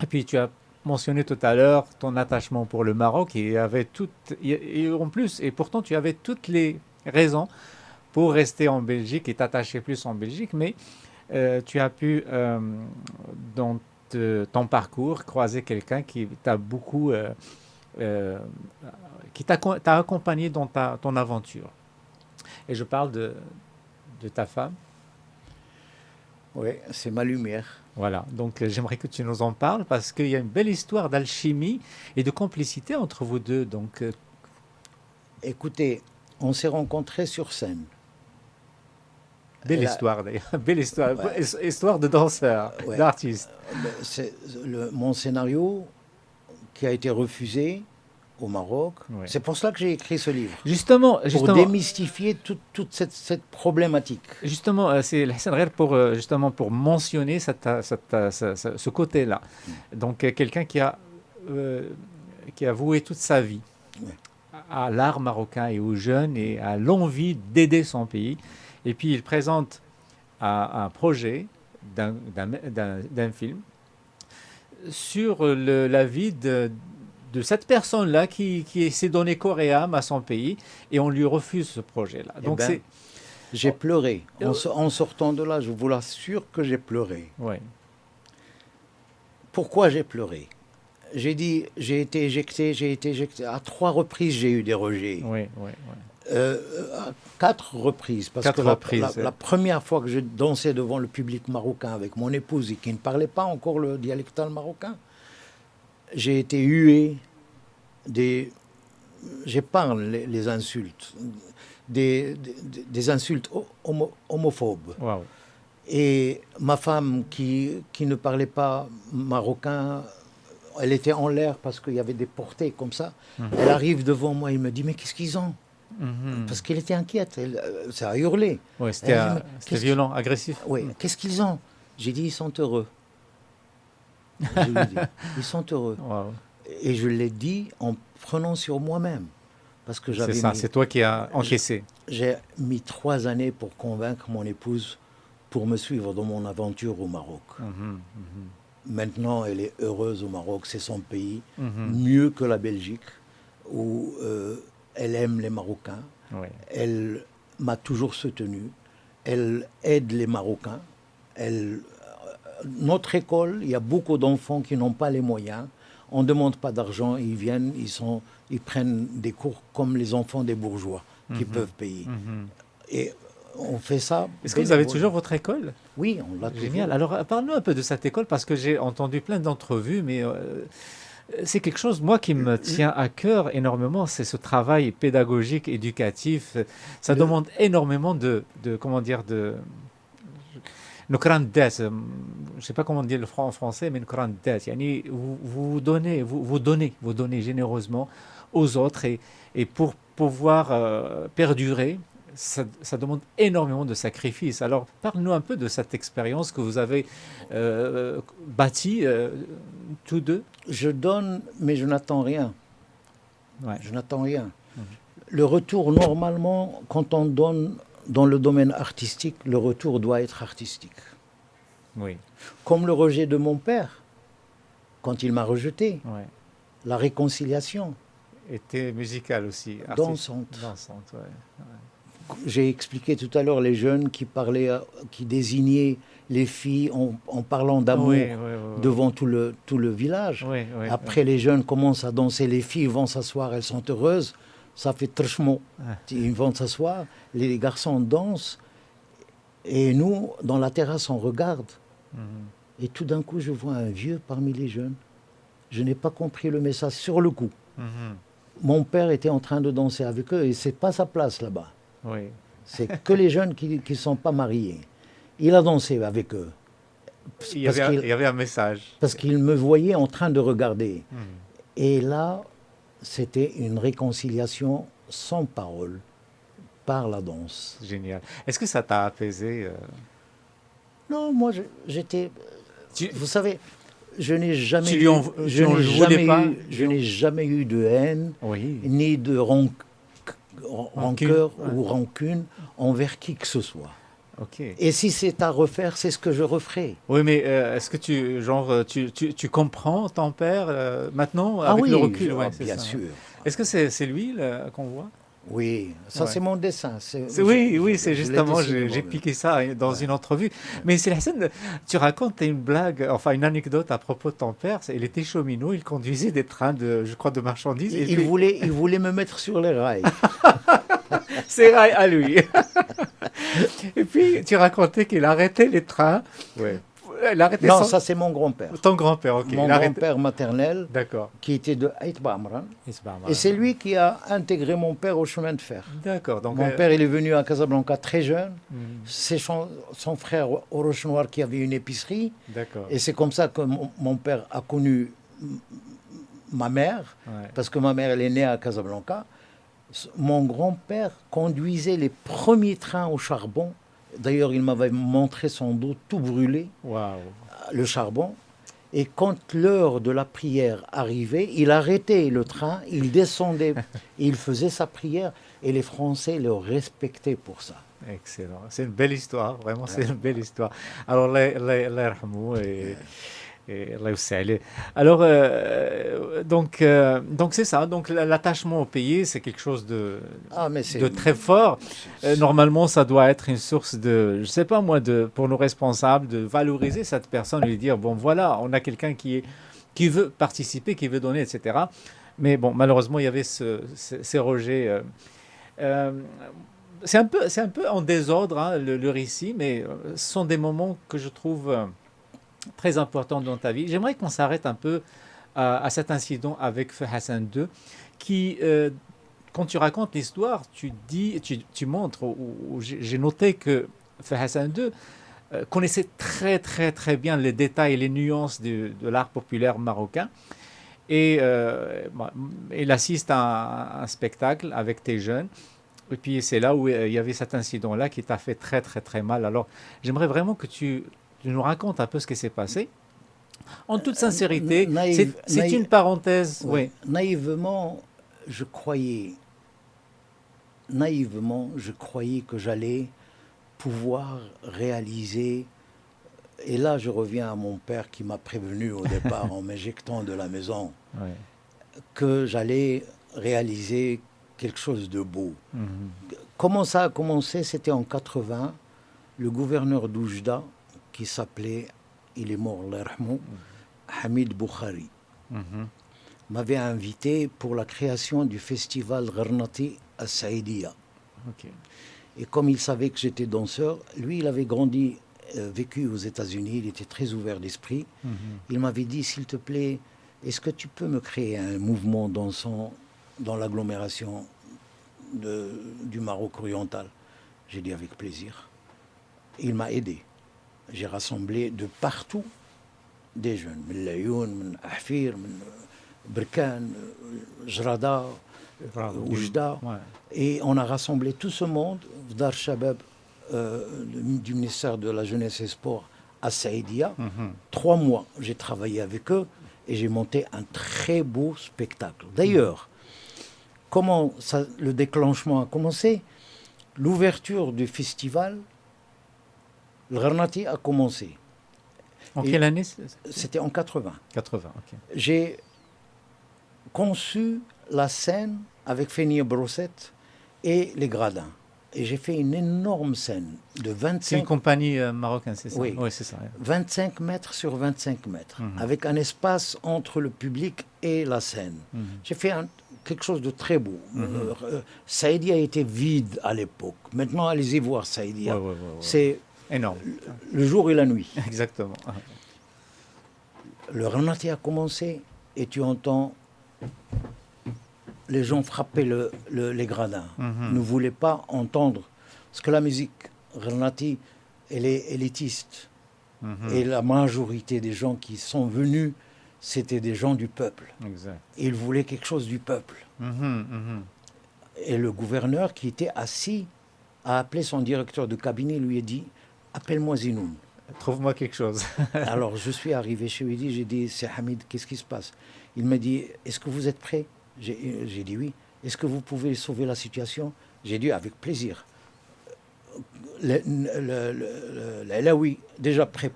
Et puis, tu as mentionné tout à l'heure ton attachement pour le Maroc et en plus, et pourtant, tu avais toutes les raisons pour rester en Belgique et t'attacher plus en Belgique, mais tu as pu, dans ton parcours, croiser quelqu'un qui t'a beaucoup, euh, t'a accompagné dans ton aventure. Et je parle de ta femme. Oui, c'est ma lumière. Voilà, donc j'aimerais que tu nous en parles parce qu'il y a une belle histoire d'alchimie et de complicité entre vous deux. Donc, Écoutez, on s'est rencontrés sur scène. belle Elle a- histoire d'ailleurs, belle histoire, Ouais. histoire de danseur, Ouais. d'artiste. C'est mon scénario qui a été refusé au Maroc. Ouais. C'est pour ça que j'ai écrit ce livre. Justement, Pour démystifier toute cette problématique. c'est Hassan R'er justement pour mentionner ce côté-là. Donc, quelqu'un qui a voué toute sa vie Ouais. à l'art marocain et aux jeunes et à l'envie d'aider son pays. Et puis, il présente un projet d'un film sur la vie de cette personne-là qui s'est donné corps et âme à son pays et on lui refuse ce projet-là. Eh Donc, ben, j'ai pleuré. Oh. En sortant de là, je vous l'assure que j'ai pleuré. ouais. Pourquoi j'ai pleuré? J'ai dit, j'ai été éjecté. À 3 reprises, j'ai eu des rejets. Oui, oui, oui. À 4 reprises. Parce 4 que reprises, la première fois que je dansais devant le public marocain avec mon épouse et qui ne parlait pas encore le dialectal marocain, j'ai été hué. J'épargne les insultes. Des insultes homophobes. Wow. Et ma femme qui ne parlait pas marocain, elle était en l'air parce qu'il y avait des portées comme ça. Elle arrive devant moi, il me dit, mais qu'est-ce qu'ils ont? Parce qu'elle était inquiète, ça a hurlé. Ouais, Elle a dit, mais c'était violent, agressif. Oui, qu'est-ce qu'ils ont? J'ai dit, ils sont heureux. Je lui ai dit, ils sont heureux. Wow. Et je l'ai dit en prenant sur moi-même. Parce que C'est ça, c'est toi qui as encaissé. J'ai mis 3 années pour convaincre mon épouse pour me suivre dans mon aventure au Maroc. Maintenant, elle est heureuse au Maroc, c'est son pays, mieux que la Belgique, où elle aime les Marocains. Ouais. Elle m'a toujours soutenu. Elle aide les Marocains. Notre école, il y a beaucoup d'enfants qui n'ont pas les moyens. On ne demande pas d'argent, ils viennent, ils prennent des cours comme les enfants des bourgeois qui peuvent payer. Et on fait ça. Est-ce que vous avez toujours votre école? Oui, on l'a toujours. Génial. Alors, parle-nous un peu de cette école parce que j'ai entendu plein d'entrevues, mais c'est quelque chose, moi, qui me tient à cœur énormément. C'est ce travail pédagogique, éducatif. Ça demande énormément comment dire, نكران الذات. Je sais pas comment dire le en français, mais نكران الذات. يعني vous donnez généreusement aux autres et pour pouvoir perdurer, ça demande énormément de sacrifices. Alors, parle-nous un peu de cette expérience que vous avez bâtie tous deux. Je donne, mais je n'attends rien. Ouais. Je n'attends rien. Le retour, normalement, quand on donne dans le domaine artistique, le retour doit être artistique. Oui. Comme le rejet de mon père, quand il m'a rejeté, Ouais. la réconciliation. Était musicale aussi. Dansante. Dansante, ouais. J'ai expliqué tout à l'heure les jeunes qui parlaient, qui désignaient les filles en parlant d'amour Oui, devant tout le village. oui, oui, Après, les jeunes commencent à danser, les filles vont s'asseoir, elles sont heureuses. Ça fait trchmo. Ah. Ils vont s'asseoir, les garçons dansent, et nous, dans la terrasse, on regarde. Mhm. Et tout d'un coup, je vois un vieux parmi les jeunes. Je n'ai pas compris le message sur le coup. Mhm. Mon père était en train de danser avec eux, et c'est pas sa place là-bas. Oui. C'est que les jeunes qui ne sont pas mariés. Il a dansé avec eux. Il y avait un message. Parce qu'il me voyait en train de regarder. Mhm. Et là, c'était une réconciliation sans parole, par la danse. Génial. Est-ce que ça t'a apaisé Non, moi, j'étais... Tu- Vous savez, je n'ai jamais Tu eu, lui en- je tu en n'ai voulais jamais pas eu, je n'ai jamais eu de haine, Oui. ni de rancœur ouais. ou rancune envers qui que ce soit. Ok. Et si c'est à refaire, c'est ce que je referai. Oui, mais est-ce que tu comprends ton père maintenant Ah avec oui, le recul? Ouais, c'est bien ça. sûr. Est-ce que c'est lui là, qu'on voit? Oui, ça Ouais. c'est mon dessin. Oui, c'est je l'ai justement, dessiné j'ai moi-même. piqué ça dans Ouais. une entrevue. Mais c'est Hassan, tu racontes une blague, enfin une anecdote à propos de ton père. Il était cheminot, il conduisait des trains je crois, de marchandises. Et Il puis, voulait me mettre sur les rails. c'est à lui. Et puis, tu racontais qu'il arrêtait les trains. Ouais. Il arrêtait Non, ça c'est mon grand-père. ton grand-père, ok. Mon Il arrêtait- grand-père maternel, D'accord. qui était de Haït Bamran. Isbar, Et c'est lui qui a intégré mon père au chemin de fer. D'accord. Donc, Mon père, il est venu à Casablanca très jeune. hmm, C'est son frère au Roche Noir qui avait une épicerie. d'accord. Et c'est comme ça que mon père a connu ma mère, Ouais. parce que ma mère, elle est née à Casablanca. Mon grand-père conduisait les premiers trains au charbon. D'ailleurs, il m'avait montré son dos tout brûlé, Waouh. le charbon. Et quand l'heure de la prière arrivait, il arrêtait le train, il descendait, il faisait sa prière. Et les Français le respectaient pour ça. Excellent. C'est une belle histoire, vraiment, c'est une belle histoire. Alors, Allah yarhamou et Allah yuss'a alayh. Alors, donc c'est ça. Donc, l'attachement au pays, c'est quelque chose Ah, mais c'est de très fort. Normalement, ça doit être une source de, je sais pas moi, pour nos responsables, de valoriser cette personne, lui dire, bon, voilà, on a quelqu'un qui veut participer, qui veut donner, etc. Mais bon, malheureusement, il y avait ces rejets. C'est un peu en désordre, hein, le récit, mais ce sont des moments que je trouve très importants dans ta vie. J'aimerais qu'on s'arrête un peu à cet incident avec Feu Hassan II, qui, quand tu racontes l'histoire, tu montres, ou j'ai noté que Feu Hassan II connaissait très très très bien les détails et les nuances de l'art populaire marocain. Et il assiste à un spectacle avec tes jeunes. Et puis c'est là où il y avait cet incident-là qui t'a fait très très très mal. Alors j'aimerais vraiment que tu nous racontes un peu ce qui s'est passé. En toute sincérité, c'est une parenthèse. Ouais. Oui. Naïvement, je croyais que j'allais pouvoir réaliser. Et là, je reviens à mon père qui m'a prévenu au départ en m'éjectant de la maison Ouais. que j'allais réaliser quelque chose de beau. Mhm. Comment ça a commencé? C'était en 80. Le gouverneur d'Oujda, qui s'appelait, il est mort, Allah yarhamou, Hamid Boukhari, Mhm. m'avait invité pour la création du festival Gharnati à Saïdia. Ok. Et comme il savait que j'étais danseur, lui, il avait grandi, vécu aux États-Unis, il était très ouvert d'esprit. Mhm. Il m'avait dit, s'il te plaît, est-ce que tu peux me créer un mouvement dansant dans l'agglomération du Maroc oriental? J'ai dit avec plaisir. Il m'a aidé. J'ai rassemblé de partout des jeunes. من العيون, من أحفير, من بركان, جرادة, Bravo. Oujda. Ouais. Et on a rassemblé tout ce monde, Dar Shabab, du ministère de la Jeunesse et Sport à Saïdia. 3 mois, j'ai travaillé avec eux et j'ai monté un très beau spectacle. D'ailleurs, comment le déclenchement a commencé? L'ouverture du festival, le Gharnati a commencé. En Et quelle année? C'était en 80. 80, ok. J'ai conçu la scène avec Fénie Brossette et les gradins. Et j'ai fait une énorme scène de C'est une 25, compagnie marocaine, c'est ça? Oui. Oui, c'est ça. Ouais. 25 mètres sur 25 mètres, avec un espace entre le public et la scène. J'ai fait quelque chose de très beau. Saïdia était vide à l'époque. Maintenant, allez-y voir Saïdia. Ouais. C'est Énorme. le jour et la nuit. Exactement. Le Gharnati a commencé et tu entends les gens frapper les gradins. Ne voulaient pas entendre. Parce que la musique Gharnati, elle est élitiste. Et la majorité des gens qui sont venus, c'était des gens du peuple. Exact. Et ils voulaient quelque chose du peuple. Et le gouverneur qui était assis a appelé son directeur de cabinet, lui a dit « Appelle-moi Zinoun ». Trouve-moi quelque chose. Alors je suis arrivé chez lui, j'ai dit « C'est Hamid, qu'est-ce qui se passe ?» Il m'a dit « Est-ce que vous êtes prêt ?» J'ai dit « Oui ». « Est-ce que vous pouvez sauver la situation ?» J'ai dit « Avec plaisir ». Oui, déjà prêts.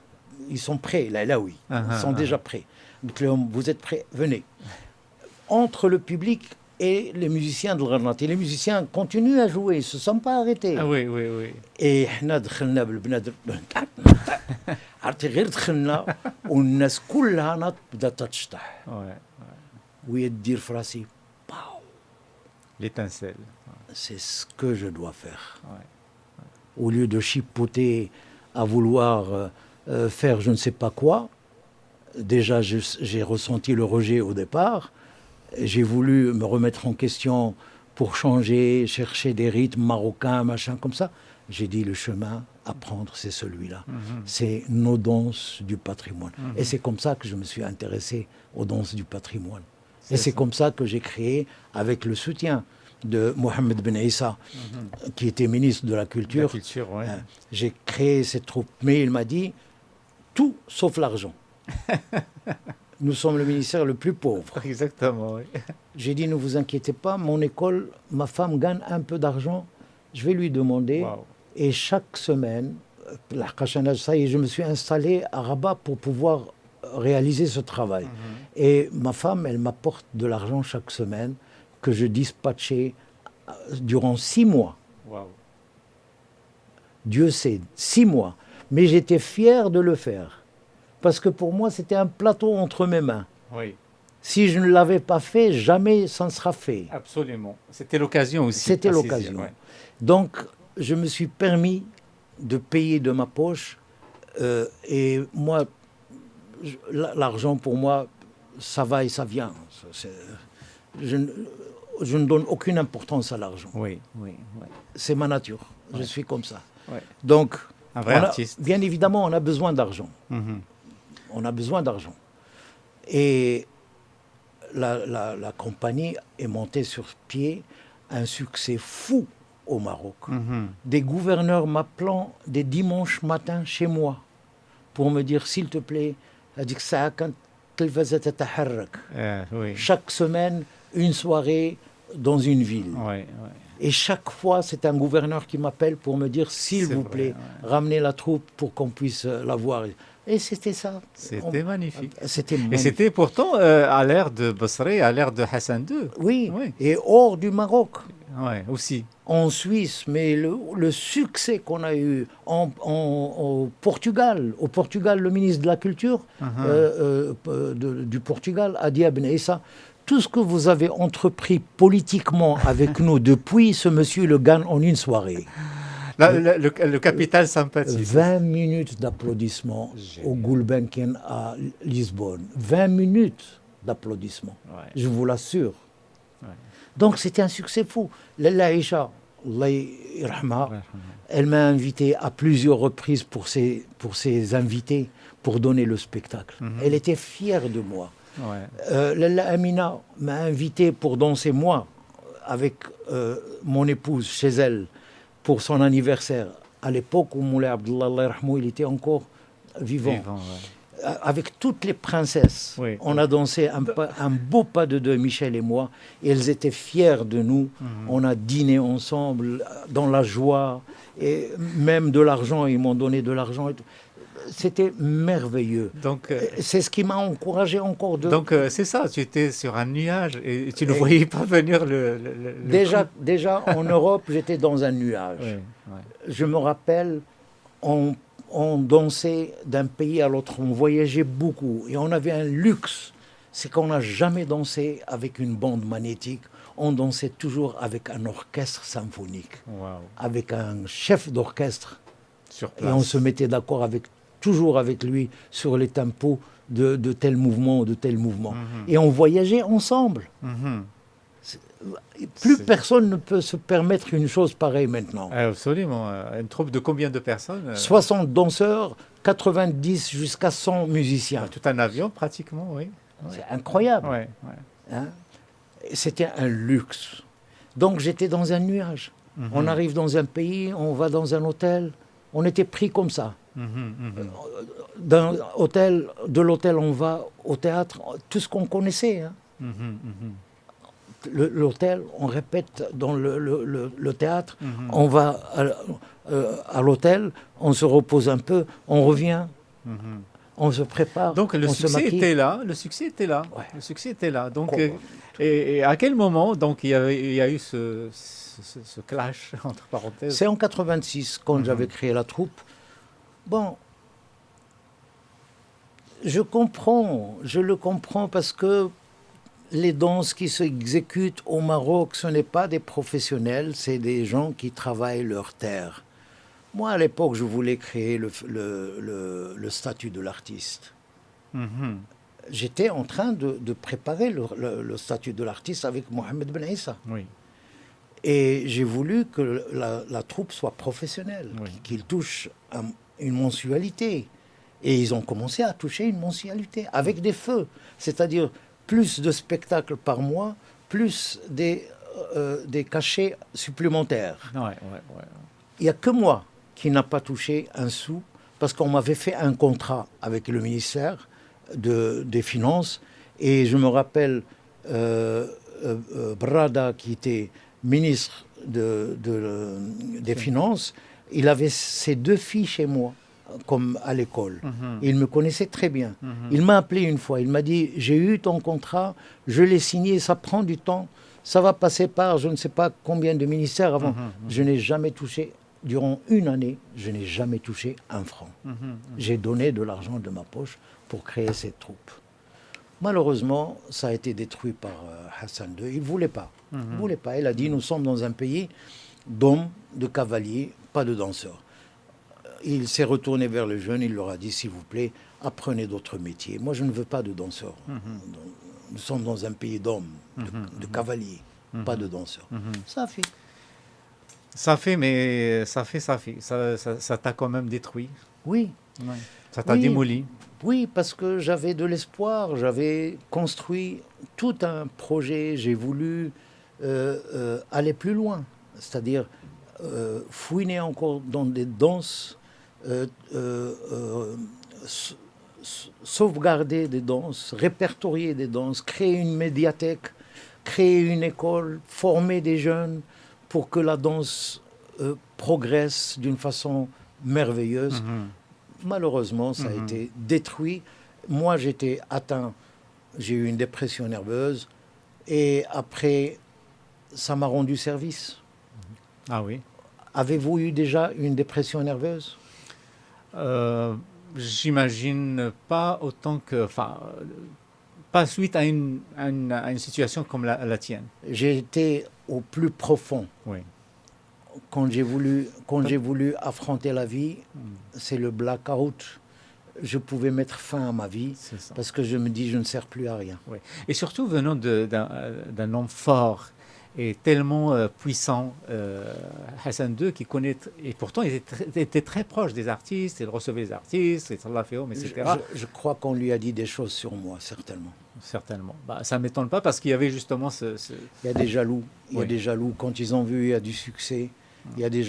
Ils sont prêts, oui. Ils sont déjà prêts. Donc, vous êtes prêts, venez. Entre le public et les musiciens de l'Gharnati. Les musiciens continuent à jouer, ils ne se sont pas arrêtés. Ah oui. Et احنا دخلنا بالبنادر عرفتي غير دخلنا والناس كلها نط بدات تشطح ويد دير في راسي باو. L'étincelle. C'est ce que je dois faire. Au lieu de chipoter à vouloir faire je ne sais pas quoi, déjà j'ai ressenti le rejet au départ. J'ai voulu me remettre en question pour changer, chercher des rythmes marocains, machin comme ça. J'ai dit le chemin à prendre, c'est celui-là. C'est nos danses du patrimoine. Et c'est comme ça que je me suis intéressé aux danses du patrimoine. Et c'est comme ça que j'ai créé, avec le soutien de Mohamed Ben Issa, qui était ministre de la Culture, j'ai créé cette troupe. Mais il m'a dit, tout sauf l'argent. Nous sommes le ministère le plus pauvre. Exactement, oui. J'ai dit, ne vous inquiétez pas, mon école, ma femme gagne un peu d'argent, je vais lui demander. Wow. Et chaque semaine, ça y est, je me suis installé à Rabat pour pouvoir réaliser ce travail. Et ma femme, elle m'apporte de l'argent chaque semaine que je dispatchais durant 6 mois. Wow. Dieu sait, 6 mois. Mais j'étais fier de le faire. Parce que pour moi, c'était un plateau entre mes mains. Oui. Si je ne l'avais pas fait, jamais ça ne sera fait. Absolument. C'était l'occasion aussi. C'était l'occasion. Ouais. Donc, je me suis permis de payer de ma poche. Et moi, l'argent pour moi, ça va et ça vient. Je ne donne aucune importance à l'argent. Oui. C'est ma nature. Je suis comme ça. Ouais. Donc, un vrai artiste. Bien évidemment, on a besoin d'argent. On a besoin d'argent. Et la compagnie est montée sur pied, un succès fou au Maroc. Des gouverneurs m'appelant des dimanches matins chez moi pour me dire, s'il te plaît, chaque semaine, une soirée dans une ville. Et chaque fois, c'est un gouverneur qui m'appelle pour me dire, s'il vous plaît, ramenez la troupe pour qu'on puisse la voir. Et c'était ça. C'était magnifique. C'était magnifique. Et c'était pourtant à l'ère de Bosré, à l'ère de Hassan II. Oui. Et hors du Maroc. Oui, aussi. En Suisse, mais le succès qu'on a eu au Portugal. Au Portugal, le ministre de la Culture du Portugal a dit à Ben Issa, tout ce que vous avez entrepris politiquement avec nous depuis, ce monsieur le gagne en une soirée. Le capital sympathie. 20 minutes d'applaudissements au Gulbenkian à Lisbonne. 20 minutes d'applaudissements, je vous l'assure. Donc c'était un succès fou. Lalla Aïcha, Allah yarhamha, elle m'a invité à plusieurs reprises pour ses invités pour donner le spectacle. Elle était fière de moi. Lalla Amina m'a invité pour danser moi avec mon épouse chez elle pour son anniversaire. À l'époque où Moulay Abdullah, Allah yarhamou, il était encore vivant. Avec toutes les princesses, on a dansé un beau pas de deux, Michel et moi, et elles étaient fières de nous. On a dîné ensemble dans la joie, et même de l'argent, ils m'ont donné de l'argent. C'était merveilleux. Donc, c'est ce qui m'a encouragé encore de... Donc, c'est ça, tu étais sur un nuage et tu ne voyais pas venir Déjà, en Europe, j'étais dans un nuage. Je me rappelle, on dansait d'un pays à l'autre, on voyageait beaucoup et on avait un luxe, c'est qu'on n'a jamais dansé avec une bande magnétique, on dansait toujours avec un orchestre symphonique, avec un chef d'orchestre sur place. Et on se mettait d'accord toujours avec lui sur les tempos de tel mouvement ou de tel mouvement. Et on voyageait ensemble. Plus personne ne peut se permettre une chose pareille maintenant. Absolument. Une troupe de combien de personnes 60 danseurs, 90 jusqu'à 100 musiciens. Tout un avion pratiquement, oui. C'est incroyable. Hein? C'était un luxe. Donc j'étais dans un nuage. On arrive dans un pays, on va dans un hôtel. On était pris comme ça. De l'hôtel, on va au théâtre, tout ce qu'on connaissait. Hein. L'hôtel, on répète dans le théâtre, on va à l'hôtel, on se repose un peu, on revient, on se prépare. Donc le succès était là, le succès était là, le succès était là. Donc, et à quel moment donc il y a eu ce clash entre parenthèses? C'est en 86 quand j'avais créé la troupe. Bon, je le comprends parce que les danses qui s'exécutent au Maroc, ce n'est pas des professionnels, c'est des gens qui travaillent leur terre. Moi, à l'époque, je voulais créer le statut de l'artiste. J'étais en train de préparer le statut de l'artiste avec Mohamed Ben Issa. Et j'ai voulu que la troupe soit professionnelle, qu'il touche une mensualité. Et ils ont commencé à toucher une mensualité avec des feux, c'est-à-dire plus de spectacles par mois, plus des cachets supplémentaires. Il n'y a que moi qui n'a pas touché un sou, parce qu'on m'avait fait un contrat avec le ministère des Finances, et je me rappelle Brada, qui était ministre des Finances, il avait ses 2 filles chez moi, comme à l'école. Il me connaissait très bien. Il m'a appelé une fois, il m'a dit « J'ai eu ton contrat, je l'ai signé, ça prend du temps, ça va passer par je ne sais pas combien de ministères avant. » Je n'ai jamais touché, durant une année, je n'ai jamais touché un franc. J'ai donné de l'argent de ma poche pour créer cette troupe. Malheureusement, ça a été détruit par Hassan II. Il ne voulait pas. Il ne voulait pas. Il a dit « Nous sommes dans un pays d'hommes, de cavaliers, pas de danseurs. » Il s'est retourné vers les jeunes, il leur a dit, s'il vous plaît, apprenez d'autres métiers. Moi, je ne veux pas de danseurs. Nous sommes dans un pays d'hommes, de cavaliers, pas de danseurs. Ça fait. Ça fait, mais ça fait. Ça t'a quand même détruit. Oui. Ça t'a démoli. Oui, parce que j'avais de l'espoir. J'avais construit tout un projet. J'ai voulu aller plus loin. C'est-à-dire fouiner encore dans des danses, sauvegarder des danses, répertorier des danses, créer une médiathèque, créer une école, former des jeunes pour que la danse progresse d'une façon merveilleuse. Malheureusement, ça a été détruit. Moi, j'étais atteint, j'ai eu une dépression nerveuse et après, ça m'a rendu service. Ah oui. Avez-vous eu déjà une dépression nerveuse? J'imagine pas autant que... Enfin, pas suite à une situation comme la tienne. J'ai été au plus profond. Quand j'ai voulu affronter la vie, c'est le blackout. Je pouvais mettre fin à ma vie parce que je me dis je ne sers plus à rien. Et surtout venant d'un homme fort est tellement puissant, Hassan II, qui connaît, et pourtant il était très proche des artistes, il recevait les artistes, etc. Je crois qu'on lui a dit des choses sur moi, certainement. Certainement. Bah, ça ne m'étonne pas parce qu'il y avait justement Il y a des jaloux. Il y a Oui. des jaloux. Quand ils ont vu il y a du succès, il y a des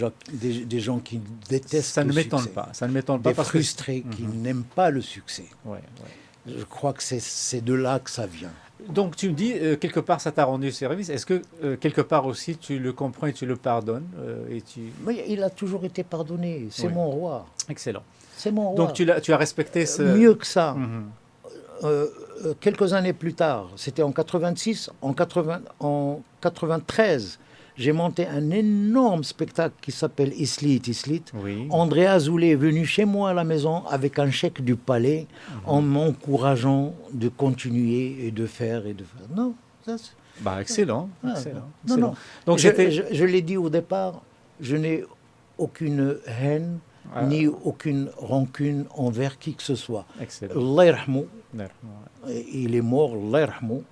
gens qui détestent Ça le ne m'étonne succès. pas. Ça ne m'étonne pas Des parce que... frustrés qui n'aiment pas le succès. Ouais, ouais. Je crois que c'est de là que ça vient. Donc tu me dis, quelque part ça t'a rendu service. Est-ce que quelque part aussi tu le comprends et tu le pardonnes et tu... Mais il a toujours été pardonné. C'est Oui. mon roi. Excellent. C'est mon roi. Donc tu as respecté ce... Mieux que ça. Mhm. Quelques années plus tard, c'était en 86, en 93, j'ai monté un énorme spectacle qui s'appelle Islit. Oui. André Azoulay est venu chez moi à la maison avec un chèque du palais en m'encourageant de continuer et de faire et de faire. Non, ça, Bah, excellent. Ah, Excellent. non, Excellent. non. Donc je l'ai dit au départ, je n'ai aucune haine ni aucune rancune envers qui que ce soit. Excellent. Allah yarhamou, Ouais. il est mort, Allah yarhamou,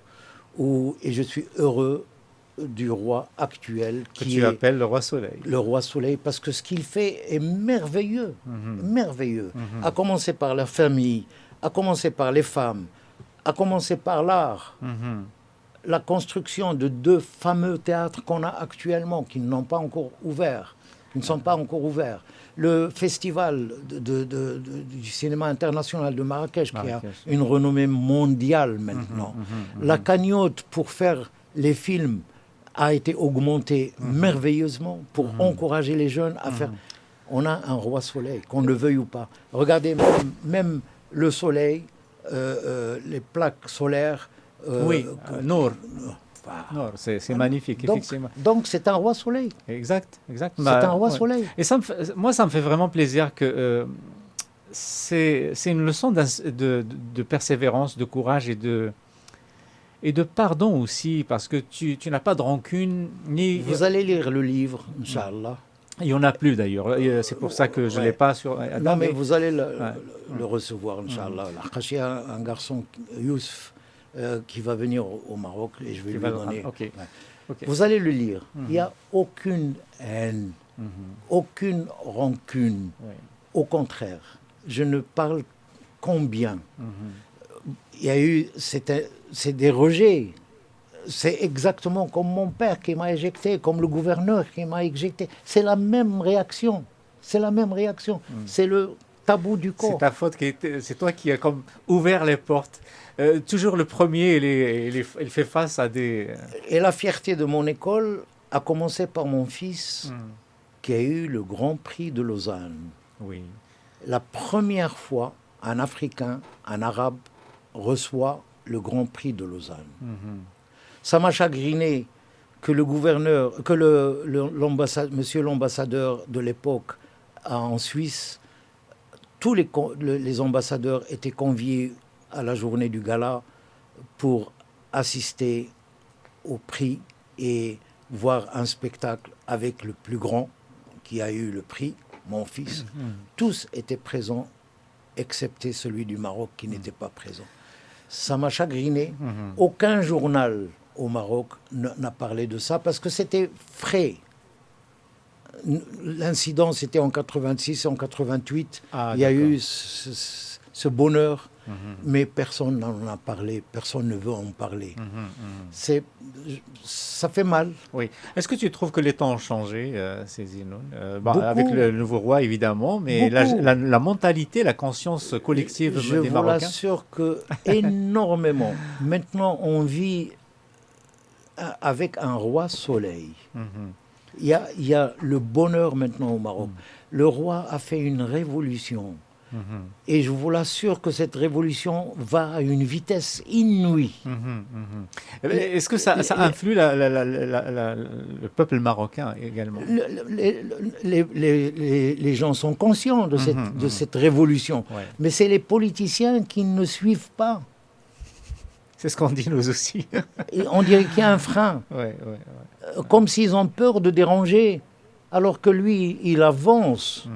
et je suis heureux du roi actuel Que qui tu est appelles le roi soleil. le roi soleil, parce que ce qu'il fait est merveilleux, merveilleux. À commencer par la famille, à commencer par les femmes, à commencer par l'art. Mhm. La construction de 2 fameux théâtres qu'on a actuellement, qui n'ont pas encore ouvert, qui ne sont pas encore ouverts. Le festival du cinéma international de Marrakech, qui a Marrakech. une renommée mondiale maintenant. La cagnotte pour faire les films a été augmentée merveilleusement pour encourager les jeunes à faire. On a un roi soleil, qu'on le veuille ou pas. Regardez, même le soleil, les plaques solaires. Oui, Nour. Voilà. Nour, c'est magnifique, Donc, effectivement. donc c'est un roi soleil. Exact, exact. C'est Bah, un roi ouais. soleil. Et moi, ça me fait vraiment plaisir que c'est une leçon de persévérance, de courage et de pardon aussi, parce que tu n'as pas de rancune, ni... Vous allez lire le livre, Inch'Allah. Il n'y en a plus d'ailleurs. C'est pour ça que je ne l'ai Ouais. pas sur... Non, Attends, mais mais- vous allez Ouais. le recevoir, Inch'Allah. Il y a un garçon, Youssef, qui va venir au Maroc et je vais Qui lui va- donner. ok. Ouais. Ok. Vous allez le lire. Il n'y a aucune haine, Mhm. aucune rancune. Ouais. Au contraire, je ne parle qu'en bien. Mhm. Il y a eu, c'est des rejets. C'est exactement comme mon père qui m'a éjecté, comme le gouverneur qui m'a éjecté. C'est la même réaction. C'est la même réaction. C'est le tabou du C'est corps. ta faute, c'est toi qui as comme ouvert les portes. Toujours le premier, il fait face à des... Et la fierté de mon école a commencé par mon fils qui a eu le Grand Prix de Lausanne. Oui. La première fois, un Africain, un Arabe, reçoit le Grand Prix de Lausanne. Mhm. Ça m'a chagriné que le gouverneur, que monsieur l'ambassadeur de l'époque en Suisse, tous les ambassadeurs étaient conviés à la journée du gala pour assister au prix et voir un spectacle avec le plus grand qui a eu le prix, mon fils. Tous étaient présents, excepté celui du Maroc qui n'était pas présent. Ça m'a chagriné. Aucun journal au Maroc n'a parlé de ça parce que c'était frais. L'incident, c'était en 86 et en 88. Ah, Il y a d'accord. eu ce bonheur, mais personne n'en a parlé, personne ne veut en parler. Ça fait mal. Oui. Est-ce que tu trouves que les temps ont changé, Cézine Beaucoup. avec le nouveau roi, évidemment, mais Beaucoup. la mentalité, la conscience collective Je des vous Marocains? l'assure que énormément. Maintenant, on vit avec un roi soleil. Mhm. Il y a le bonheur maintenant au Maroc. Le roi a fait une révolution. Et je vous l'assure que cette révolution va à une vitesse inouïe. Est-ce que ça influe le peuple marocain également? Les gens sont conscients de cette révolution. Ouais. Mais c'est les politiciens qui ne suivent pas. C'est ce qu'on dit nous aussi. Et on dirait qu'il y a un frein. Ouais. Comme s'ils ont peur de déranger. Alors que lui, il avance.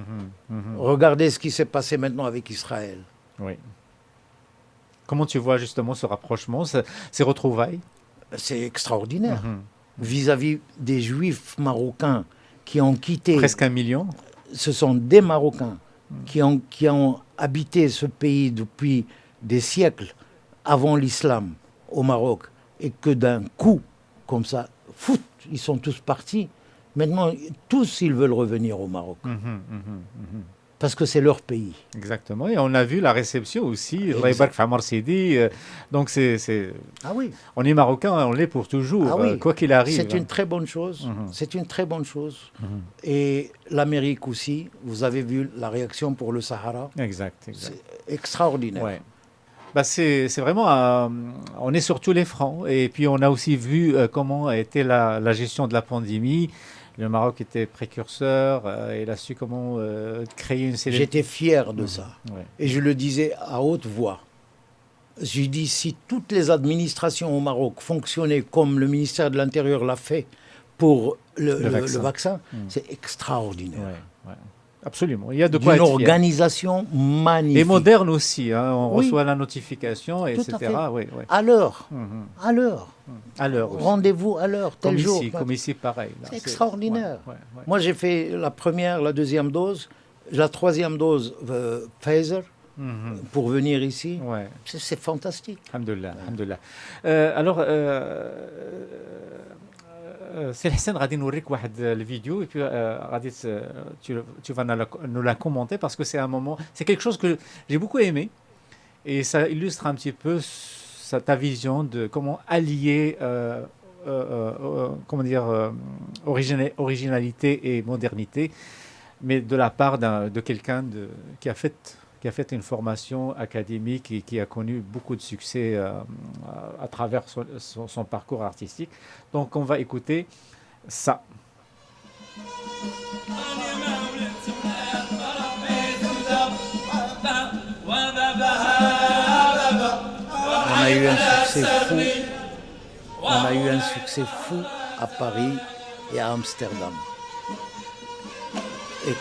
Regardez ce qui s'est passé maintenant avec Israël. Oui. Comment tu vois justement ce rapprochement, ces retrouvailles? C'est extraordinaire. vis-à-vis des Juifs marocains qui ont quitté. Presque 1 million. Ce sont des Marocains qui ont habité ce pays depuis des siècles avant l'islam au Maroc, et que d'un coup, comme ça, fout, ils sont tous partis. Maintenant, tous, ils veulent revenir au Maroc. Parce que c'est leur pays. Exactement. Et on a vu la réception aussi. Exact. Allah Ybarak fi Amar Sidi. Donc, Ah oui. on est marocain, on l'est pour toujours, Ah oui. quoi qu'il arrive. C'est une très bonne chose. C'est une très bonne chose. Et l'Amérique aussi, vous avez vu la réaction pour le Sahara. Exact. C'est extraordinaire. Ouais. Bah c'est vraiment, on est sur tous les fronts. Et puis on a aussi vu comment a été la gestion de la pandémie. Le Maroc était précurseur, il a su comment créer une cellule. J'étais fier de ça. Ouais. Et je le disais à haute voix. J'ai dit, si toutes les administrations au Maroc fonctionnaient comme le ministère de l'Intérieur l'a fait pour le vaccin, c'est extraordinaire. Ouais, ouais. Absolument, il y a de quoi Une être fier. organisation magnifique. Et moderne aussi, hein. On Oui. reçoit la notification, Tout etc. à fait. Oui, oui. À l'heure. À l'heure. À l'heure aussi. Rendez-vous à l'heure, tel jour. Comme ici, pareil. Là, C'est extraordinaire. ouais, ouais. Moi, j'ai fait la première, la deuxième dose. La troisième dose, Pfizer, pour venir ici. Ouais. C'est fantastique. Alhamdoulilah, alhamdoulilah. Alors, سي الحسن غادي نوريك واحد الفيديو et puis غادي tu vas nous la commenter parce que c'est un moment, c'est quelque chose que j'ai beaucoup aimé et ça illustre un petit peu ta vision de comment allier comment dire originalité et modernité, mais de la part de quelqu'un qui a fait une formation académique et qui a connu beaucoup de succès à travers son parcours artistique. Donc on va écouter ça. On a eu un succès fou. On a eu un succès fou à Paris et à Amsterdam. Et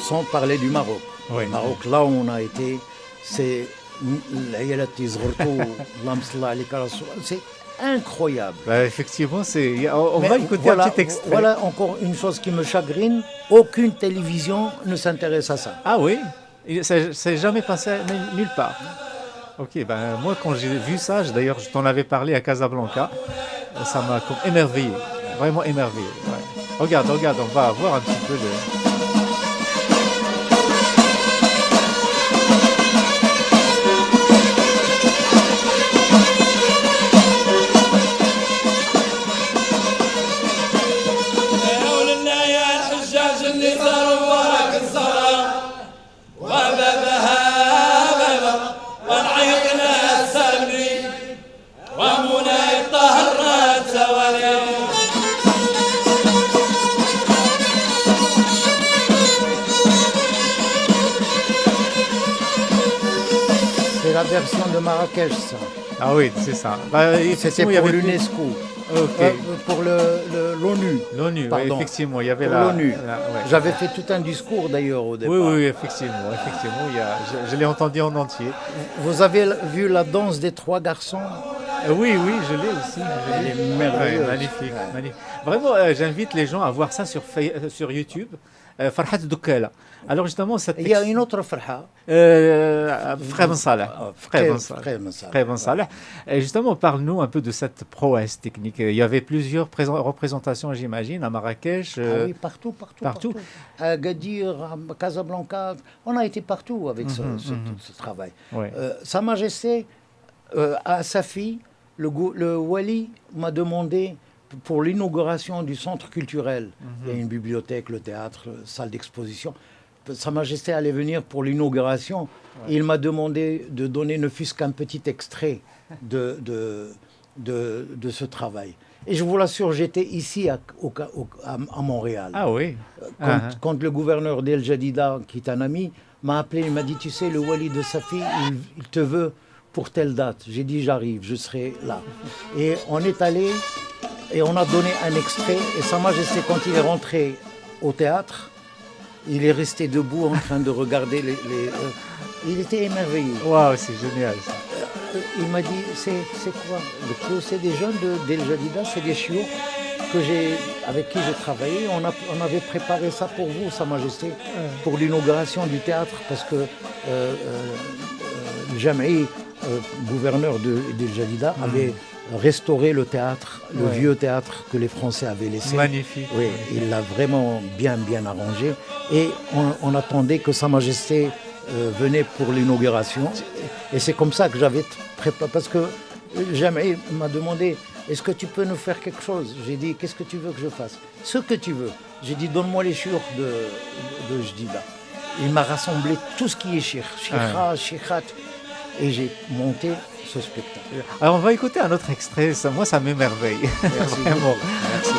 sans parler du Maroc. Oui. Le Maroc, là où on a été, c'est c'est incroyable. Bah, effectivement, on va écouter voilà, un petit extrait. Voilà encore une chose qui me chagrine. Aucune télévision ne s'intéresse à ça. Ah oui, ça s'est jamais passé nulle part. Ok, ben moi quand j'ai vu ça, d'ailleurs je t'en avais parlé à Casablanca, ça m'a émerveillé, vraiment émerveillé. Ouais. Regarde, on va voir un petit peu de... C'est la version de Marrakech, ça. Ah oui, c'est ça. Bah, c'était pour l'UNESCO. Okay. Pour l'ONU. L'ONU, oui, effectivement, il y avait pour l'ONU. Ouais. J'avais fait tout un discours d'ailleurs au départ. Oui, effectivement, je l'ai entendu en entier. Vous avez vu la danse des trois garçons? Oui, je l'ai aussi. Elle est merveilleuse. Magnifique. Vraiment, j'invite les gens à voir ça sur YouTube. Farhat Doukala. Alors justement, il y a une autre Farha. Frère Ben Saleh. Frère Ben Saleh. Et justement, parle-nous un peu de cette prouesse technique. Il y avait plusieurs représentations, j'imagine, à Marrakech. Ah oui, partout. À Agadir, à Casablanca, on a été partout avec ce travail. Ouais. Sa Majesté, à Safi, le Wali m'a demandé pour l'inauguration du centre culturel. Il y a une bibliothèque, le théâtre, salle d'exposition. Sa Majesté allait venir pour l'inauguration. Ouais. Il m'a demandé de donner ne fût-ce qu'un petit extrait de ce travail. Et je vous l'assure, j'étais ici à Montréal. Ah oui. Quand le gouverneur d'El Jadida, qui est un ami, m'a appelé, il m'a dit, tu sais, le Wali de Safi, il te veut pour telle date. J'ai dit, j'arrive, je serai là. Et on est allé et on a donné un extrait. Et Sa Majesté, quand il est rentré au théâtre, il est resté debout en train de regarder il était émerveillé. Waouh, c'est génial ça. Il m'a dit, c'est quoi? C'est des jeunes d'El Jadida, c'est des chiots. avec qui j'ai travaillé, on avait préparé ça pour vous, Sa Majesté, pour l'inauguration du théâtre, parce que le Jam'i, gouverneur d'El Jadida, avait restauré le théâtre, le vieux théâtre que les Français avaient laissé. Magnifique. Oui, il l'a vraiment bien arrangé. Et on attendait que Sa Majesté venait pour l'inauguration. Et c'est comme ça que j'avais préparé, parce que Jam'i m'a demandé, est-ce que tu peux nous faire quelque chose? J'ai dit, qu'est-ce que tu veux que je fasse? Ce que tu veux. J'ai dit, donne-moi les chiours de Jdida. Il m'a rassemblé tout ce qui est shikha, shikhat, et j'ai monté ce spectacle. Alors on va écouter un autre extrait, moi ça m'émerveille. Merci. Vraiment. Merci.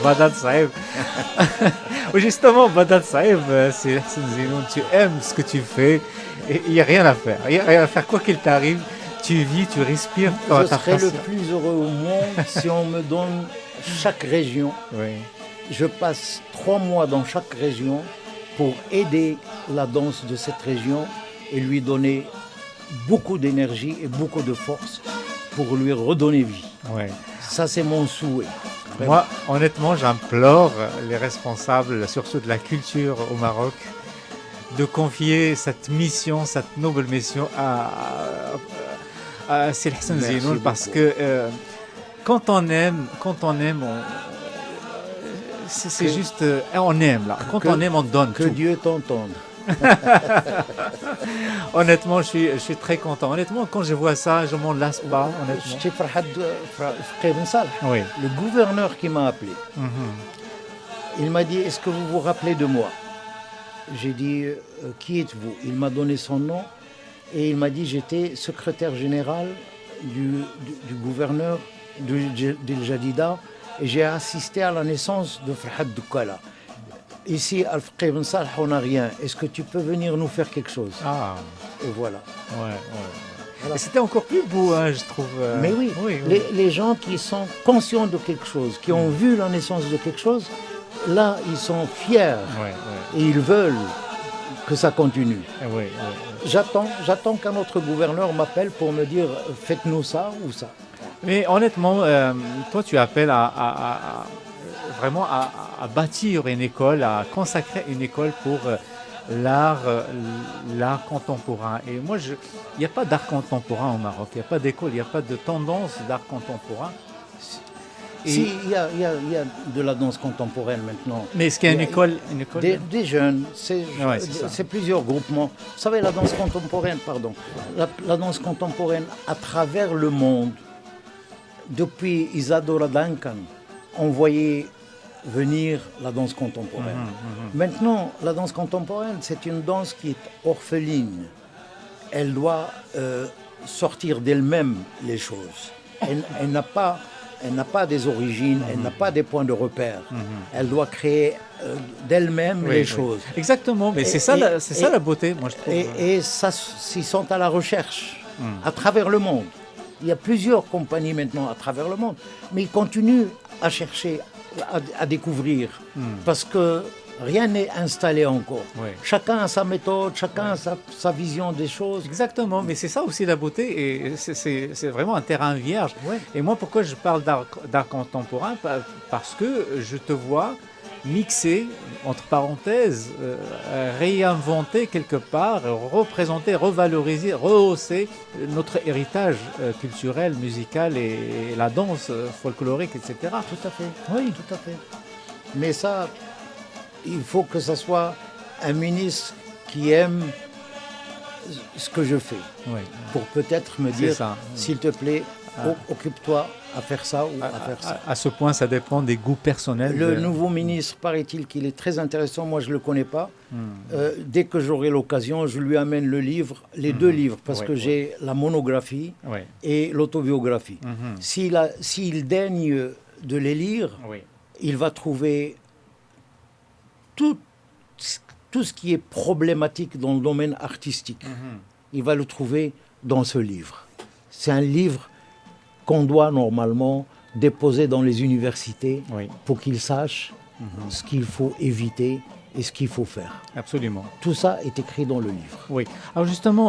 Badad Saïb. Justement, Badad Saïb, c'est Hassan Zinoun, tu aimes ce que tu fais et il n'y a rien à faire. Il n'y a rien à faire, quoi qu'il t'arrive, tu vis, tu respires. Je serais le plus heureux au monde si on me donne chaque région. Oui. Je passe 3 mois dans chaque région pour aider la danse de cette région et lui donner beaucoup d'énergie et beaucoup de force pour lui redonner vie. Ouais. Ça, c'est mon souhait. Vraiment. Moi, honnêtement, j'implore les responsables, surtout de la culture au Maroc, de confier cette mission, cette noble mission à Sir Hassan Zinoun, parce que quand on aime, c'est juste, on aime là. Quand on aime, on donne que tout. Dieu t'entende. Honnêtement, je suis très content. Honnêtement, quand je vois ça, je m'en lasse pas. Honnêtement. J'étais Farhad Faqih Ben Salah, Oui. le gouverneur qui m'a appelé. Il m'a dit, est-ce que vous vous rappelez de moi? J'ai dit, qui êtes-vous? Il m'a donné son nom et il m'a dit, j'étais secrétaire général du gouverneur d'El Jadida et j'ai assisté à la naissance de Farhad Doukala. Ici, à Faqih Ben Salah, on n'a rien. Est-ce que tu peux venir nous faire quelque chose? Ah, Et voilà. ouais. Et c'était encore plus beau, hein, je trouve. Mais oui, les gens qui sont conscients de quelque chose, qui ont vu la naissance de quelque chose, là, ils sont fiers et ils veulent que ça continue. J'attends qu'un autre gouverneur m'appelle pour me dire faites-nous ça ou ça. Mais honnêtement, toi, tu appelles vraiment à bâtir une école, à consacrer une école pour l'art contemporain. Et moi, il n'y a pas d'art contemporain au Maroc, il n'y a pas d'école, il n'y a pas de tendance d'art contemporain. Si, il y a de la danse contemporaine maintenant. Mais est-ce qu'il y a une école des jeunes, c'est plusieurs groupements. Vous savez, la danse contemporaine, la danse contemporaine à travers le monde, depuis Isadora Duncan, on voyait venir la danse contemporaine. Maintenant, la danse contemporaine, c'est une danse qui est orpheline. Elle doit sortir d'elle-même les choses. Elle n'a pas des origines, elle n'a pas des points de repère. Elle doit créer d'elle-même les choses. Exactement, mais c'est ça la beauté, moi je trouve. Et ça, ils sont à la recherche à travers le monde. Il y a plusieurs compagnies maintenant à travers le monde, mais ils continuent à chercher, à découvrir, parce que rien n'est installé encore. Chacun a sa méthode, chacun a sa vision des choses. Exactement, mais c'est ça aussi la beauté, et c'est vraiment un terrain vierge. Et moi, pourquoi je parle d'art contemporain? Parce que je te vois mixer, entre parenthèses, réinventer quelque part, représenter, revaloriser, rehausser notre héritage culturel, musical et la danse folklorique, etc. Tout à fait, oui, tout à fait. Mais ça, il faut que ce soit un ministre qui aime ce que je fais, pour peut-être me dire, s'il te plaît, occupe-toi à faire ça ou à faire ça. À ce point, ça dépend des goûts personnels. Le nouveau ministre, paraît-il qu'il est très intéressant, moi je ne le connais pas. Dès que j'aurai l'occasion, je lui amène le livre, les deux livres, parce que j'ai la monographie et l'autobiographie. S'il daigne de les lire, il va trouver tout, tout ce qui est problématique dans le domaine artistique. Il va le trouver dans ce livre. C'est un livre qu'on doit normalement déposer dans les universités Oui, pour qu'ils sachent ce qu'il faut éviter et ce qu'il faut faire. absolument. Tout ça est écrit dans le livre. Oui. Alors justement,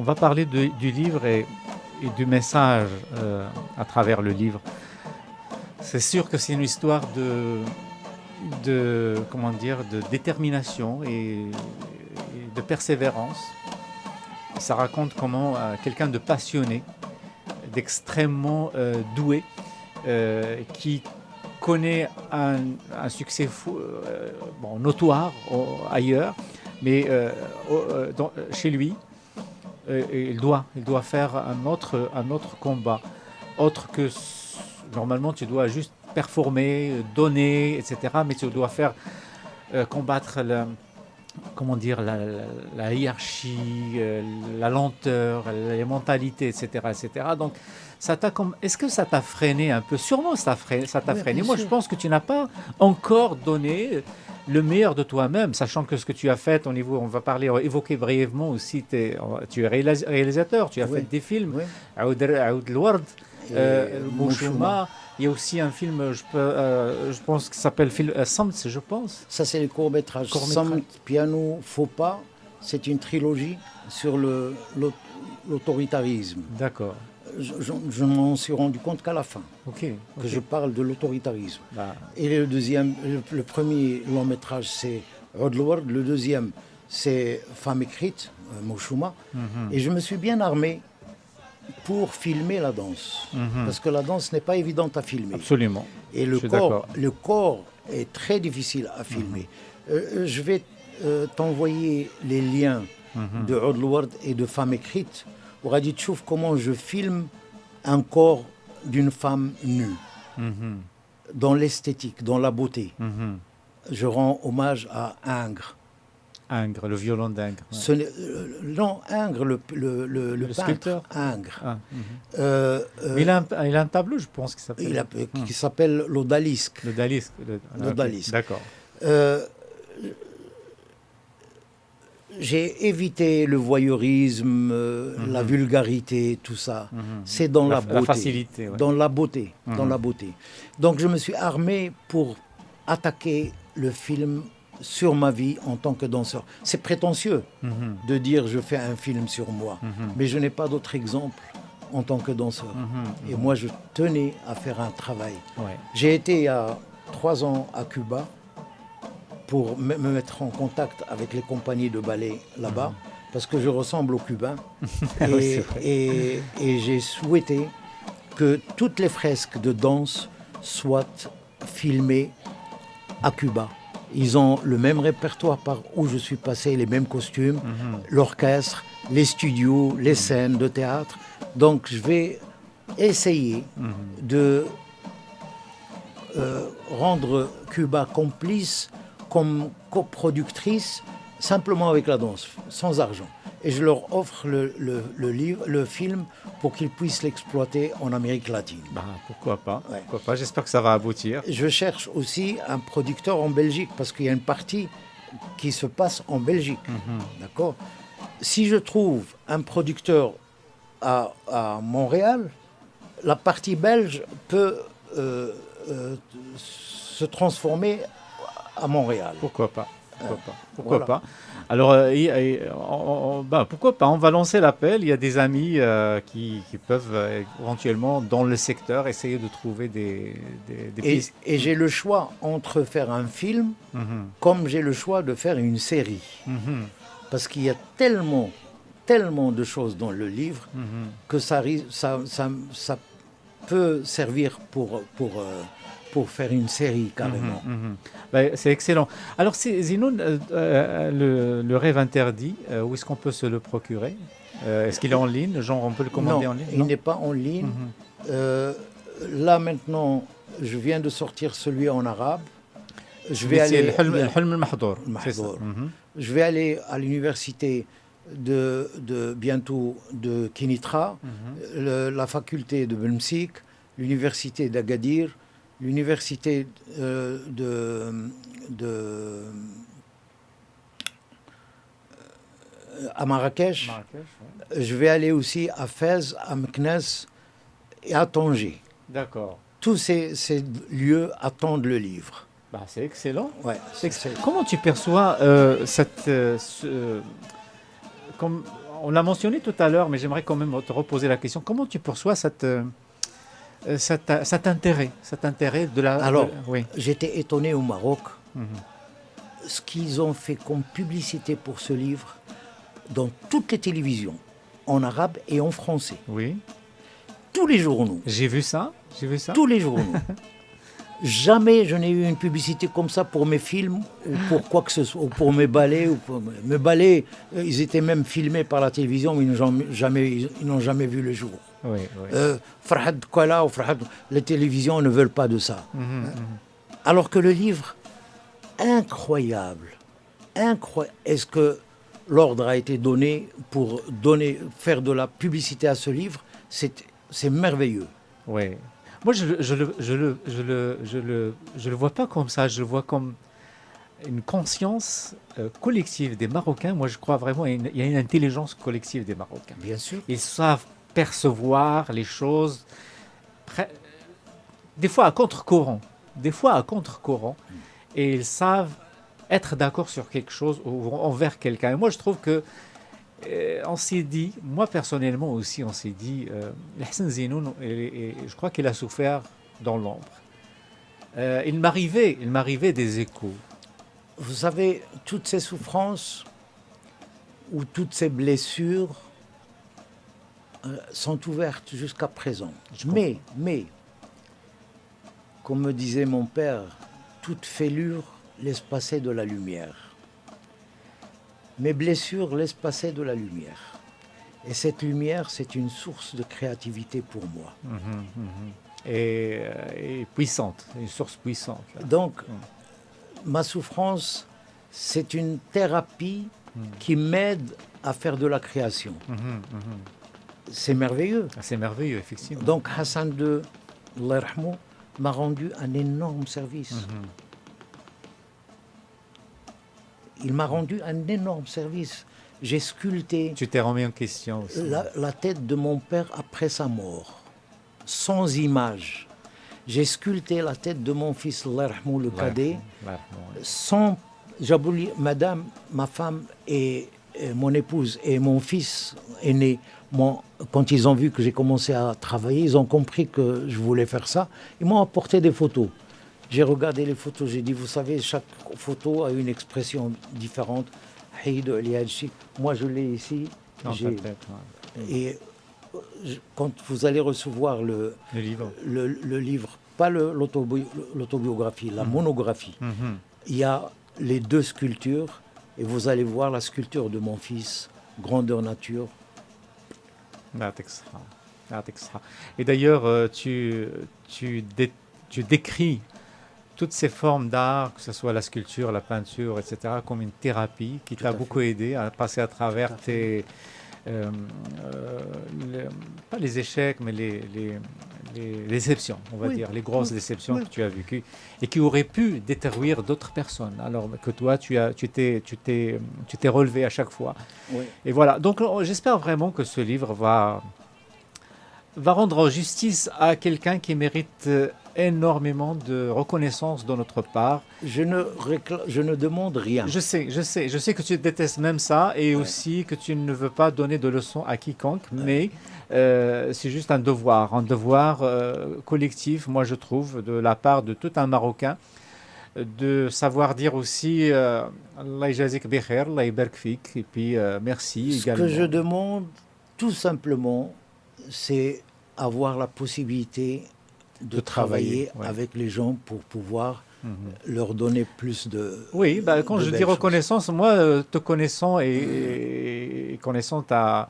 on va parler du livre et du message à travers le livre. C'est sûr que c'est une histoire comment dire, de détermination et de persévérance. Ça raconte comment quelqu'un de passionné, d'extrêmement doué, qui connaît un succès notoire ailleurs, mais chez lui, il doit faire un autre combat, autre que normalement tu dois juste performer, donner, etc. Mais tu dois faire combattre comment dire, la hiérarchie, la lenteur, les mentalités, etc., etc. Donc, est-ce que ça t'a freiné un peu? Sûrement, ça t'a Oui, freiné. bien Moi, sûr. je pense que tu n'as pas encore donné le meilleur de toi-même, sachant que ce que tu as fait au niveau, on va évoquer brièvement aussi, tu es réalisateur, tu as Oui, fait des films, oui. Aoud Al-Ward, Et Mouchouma. Mouchouma. Il y a aussi un film, je pense, qui s'appelle Samt, je pense. Ça, c'est le court-métrage. Court-métrage. Samt, Piano, Faux pas. C'est une trilogie sur l'autoritarisme. D'accord. Je m'en suis rendu compte qu'à la fin, Ok. que je parle de l'autoritarisme. Bah, Et le deuxième, le premier long métrage, c'est Rodlward. Le deuxième, c'est Femme écrite, Mouchouma. Et je me suis bien armé pour filmer la danse. Parce que la danse n'est pas évidente à filmer. absolument. Et Je suis d'accord. le corps est très difficile à filmer. Je vais t'envoyer les liens de Rodlward et de Femme écrite. Aura dit Tchouf comment je filme un corps d'une femme nue, dans l'esthétique, dans la beauté. Je rends hommage à Ingres. Ingres, le violon d'Ingres. Ouais. Non, Ingres, le peintre, sculpteur. Ingres. Ah, Euh, il a un tableau, je pense, qui s'appelle qui s'appelle l'Odalisque. le Dalisque. L'Odalisque. D'accord. Euh, j'ai évité le voyeurisme, la vulgarité, tout ça. C'est dans la beauté. La facilité. Ouais. Dans la beauté. Dans la beauté. Donc je me suis armé pour attaquer le film sur ma vie en tant que danseur. C'est prétentieux de dire je fais un film sur moi, mais je n'ai pas d'autre exemple en tant que danseur. Et moi, je tenais à faire un travail. Ouais. J'ai été il y a 3 ans à Cuba pour me mettre en contact avec les compagnies de ballet là-bas, parce que je ressemble aux Cubains. Oui, c'est vrai. Et j'ai souhaité que toutes les fresques de danse soient filmées à Cuba. Ils ont le même répertoire par où je suis passé, les mêmes costumes, l'orchestre, les studios, les scènes de théâtre. Donc je vais essayer de rendre Cuba complice comme coproductrice simplement avec la danse, sans argent. Et je leur offre le film pour qu'ils puissent l'exploiter en Amérique latine. Bah, pourquoi pas, Ouais. pourquoi pas. J'espère que ça va aboutir. Je cherche aussi un producteur en Belgique parce qu'il y a une partie qui se passe en Belgique. D'accord. Si je trouve un producteur à Montréal, la partie belge peut se transformer à Montréal. Pourquoi pas. Pourquoi Voilà. pas. Alors, pourquoi pas. On va lancer l'appel. Il y a des amis qui peuvent éventuellement, dans le secteur, essayer de trouver des pistes. Et j'ai le choix entre faire un film comme j'ai le choix de faire une série. Parce qu'il y a tellement de choses dans le livre que ça peut servir pour faire une série carrément. Ben, c'est excellent. Alors, Zinoun, le rêve interdit, où est-ce qu'on peut se le procurer? Est-ce qu'il est en ligne? Genre, on peut le commander Non, en ligne? il n'est pas en ligne. Là maintenant, je viens de sortir celui en arabe. Je vais aller. الحلم المحظور. C'est ça. Mahdour. Je vais aller à l'université bientôt de Kinitra, la faculté de Belmsik, l'université d'Agadir, l'université à Marrakech. Marrakech, ouais. Je vais aller aussi à Fès, à Meknès et à Tanger. D'accord. Tous ces lieux attendent le livre. Bah, c'est excellent. Ouais, Comment tu perçois comme on l'a mentionné tout à l'heure, mais j'aimerais quand même te reposer la question. Comment tu perçois cet intérêt de la... Alors, oui. j'étais étonné au Maroc, Mhm. ce qu'ils ont fait comme publicité pour ce livre dans toutes les télévisions, en arabe et en français. Oui. Tous les journaux. J'ai vu ça. Tous les journaux. Jamais je n'ai eu une publicité comme ça pour mes films ou pour quoi que ce soit, ou pour mes ballets. Mes ballets, ils étaient même filmés par la télévision, mais ils n'ont jamais vu le jour. Oui, oui. Farhad Kuala ou Farhad, les télévisions ne veulent pas de ça. Mhm. Alors que le livre, incroyable. Est-ce que l'ordre a été donné pour faire de la publicité à ce livre? C'est merveilleux. Oui. Moi, je le vois pas comme ça. Je le vois comme une conscience collective des Marocains. Moi, je crois vraiment il y a une intelligence collective des Marocains. Bien sûr. Ils savent percevoir les choses, des fois à contre-courant, et ils savent être d'accord sur quelque chose ou envers quelqu'un. Et moi, je trouve que on s'est dit, moi personnellement aussi, on s'est dit, Hassan Zinoun, et je crois qu'il a souffert dans l'ombre. Il m'arrivait des échos. Vous savez, toutes ces souffrances ou toutes ces blessures sont ouvertes jusqu'à présent. Mais, comme me disait mon père, toute fêlure laisse passer de la lumière. Mes blessures laissent passer de la lumière. Et cette lumière, c'est une source de créativité pour moi. Et puissante, une source puissante. Là. Donc, ma souffrance, c'est une thérapie qui m'aide à faire de la création. C'est merveilleux. C'est merveilleux, effectivement. Donc, Hassan II, Allah yarhamou, m'a rendu un énorme service. Il m'a rendu un énorme service. J'ai sculpté Tu t'es remis en question aussi. la tête de mon père après sa mort, sans image. J'ai sculpté la tête de mon fils, Allah yarhamou, le cadet, sans... J'abolis, madame, ma femme et mon épouse et mon fils aîné, quand ils ont vu que j'ai commencé à travailler, ils ont compris que je voulais faire ça. Ils m'ont apporté des photos. J'ai regardé les photos, j'ai dit, vous savez, chaque photo a une expression différente. Haïd Eliadji, moi je l'ai ici. Dans ta tête, Et quand vous allez recevoir le livre, pas l'autobiographie, la monographie, il y a les deux sculptures et vous allez voir la sculpture de mon fils, grandeur nature. Et d'ailleurs, tu décris toutes ces formes d'art, que ce soit la sculpture, la peinture, etc., comme une thérapie qui t'a beaucoup aidé à passer à travers tes... pas les échecs, mais les déceptions, on va dire, les grosses déceptions que tu as vécues et qui auraient pu détruire d'autres personnes, alors que toi, tu t'es relevé à chaque fois. Oui. Et voilà, donc j'espère vraiment que ce livre va rendre justice à quelqu'un qui mérite énormément de reconnaissance de notre part. Je ne demande rien. Je sais que tu détestes même ça et aussi que tu ne veux pas donner de leçons à quiconque, mais c'est juste un devoir collectif, moi je trouve, de la part de tout un Marocain, de savoir dire aussi Allah yajazik bikhair, Allah yabarak fik, et puis merci également. Ce que je demande, tout simplement, c'est avoir la possibilité de travailler avec les gens pour pouvoir leur donner plus de... Oui, quand je dis reconnaissance, moi, te connaissant et connaissant ta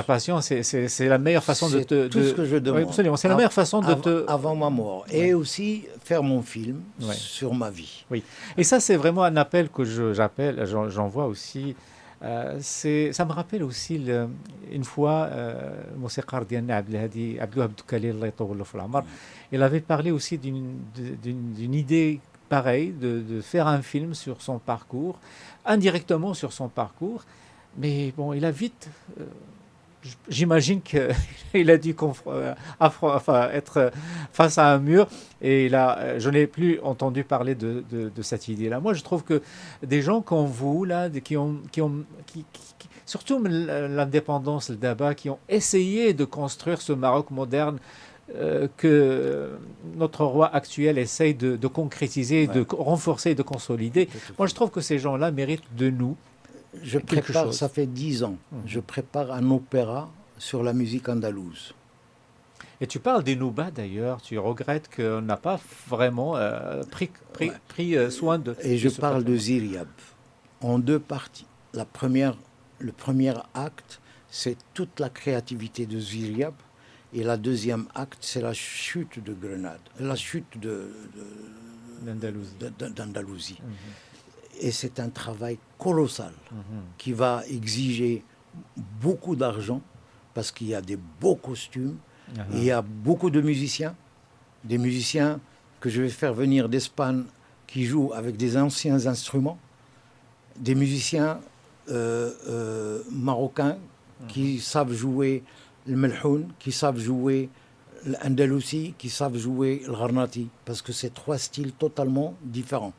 passion, c'est la meilleure façon de te... C'est tout ce que je demande. Oui, absolument, c'est la meilleure façon de te... Avant ma mort. Et aussi faire mon film sur ma vie. Oui, et ça, c'est vraiment un appel que j'envoie aussi Ça me rappelle aussi une fois الموسيقار ديالنا عبد الوهاب الدكالي الله يطول له في العمر. Il avait parlé aussi d'une idée pareille de faire un film sur son parcours, indirectement sur son parcours, mais bon, il a vite j'imagine qu'il a dû être face à un mur et je n'ai plus entendu parler de cette idée-là. Moi, je trouve que des gens comme vous, là, surtout l'indépendance, le Daba, qui ont essayé de construire ce Maroc moderne que notre roi actuel essaye de concrétiser, de renforcer, de consolider. Moi, je trouve que ces gens-là méritent de nous quelque chose. Ça fait 10 ans, je prépare un opéra sur la musique andalouse. Et tu parles des Nouba d'ailleurs, tu regrettes qu'on n'a pas vraiment pris soin de... Et je parle de Ziryab en 2 parties. Le premier acte, c'est toute la créativité de Ziryab, et le deuxième acte, c'est la chute de Grenade, la chute d'Andalousie. Et c'est un travail colossal qui va exiger beaucoup d'argent parce qu'il y a des beaux costumes et il y a beaucoup de musiciens, des musiciens que je vais faire venir d'Espagne qui jouent avec des anciens instruments, des musiciens marocains qui savent jouer le melhoun, qui savent jouer l'andalousi, qui savent jouer le gharnati, parce que c'est 3 styles totalement différents.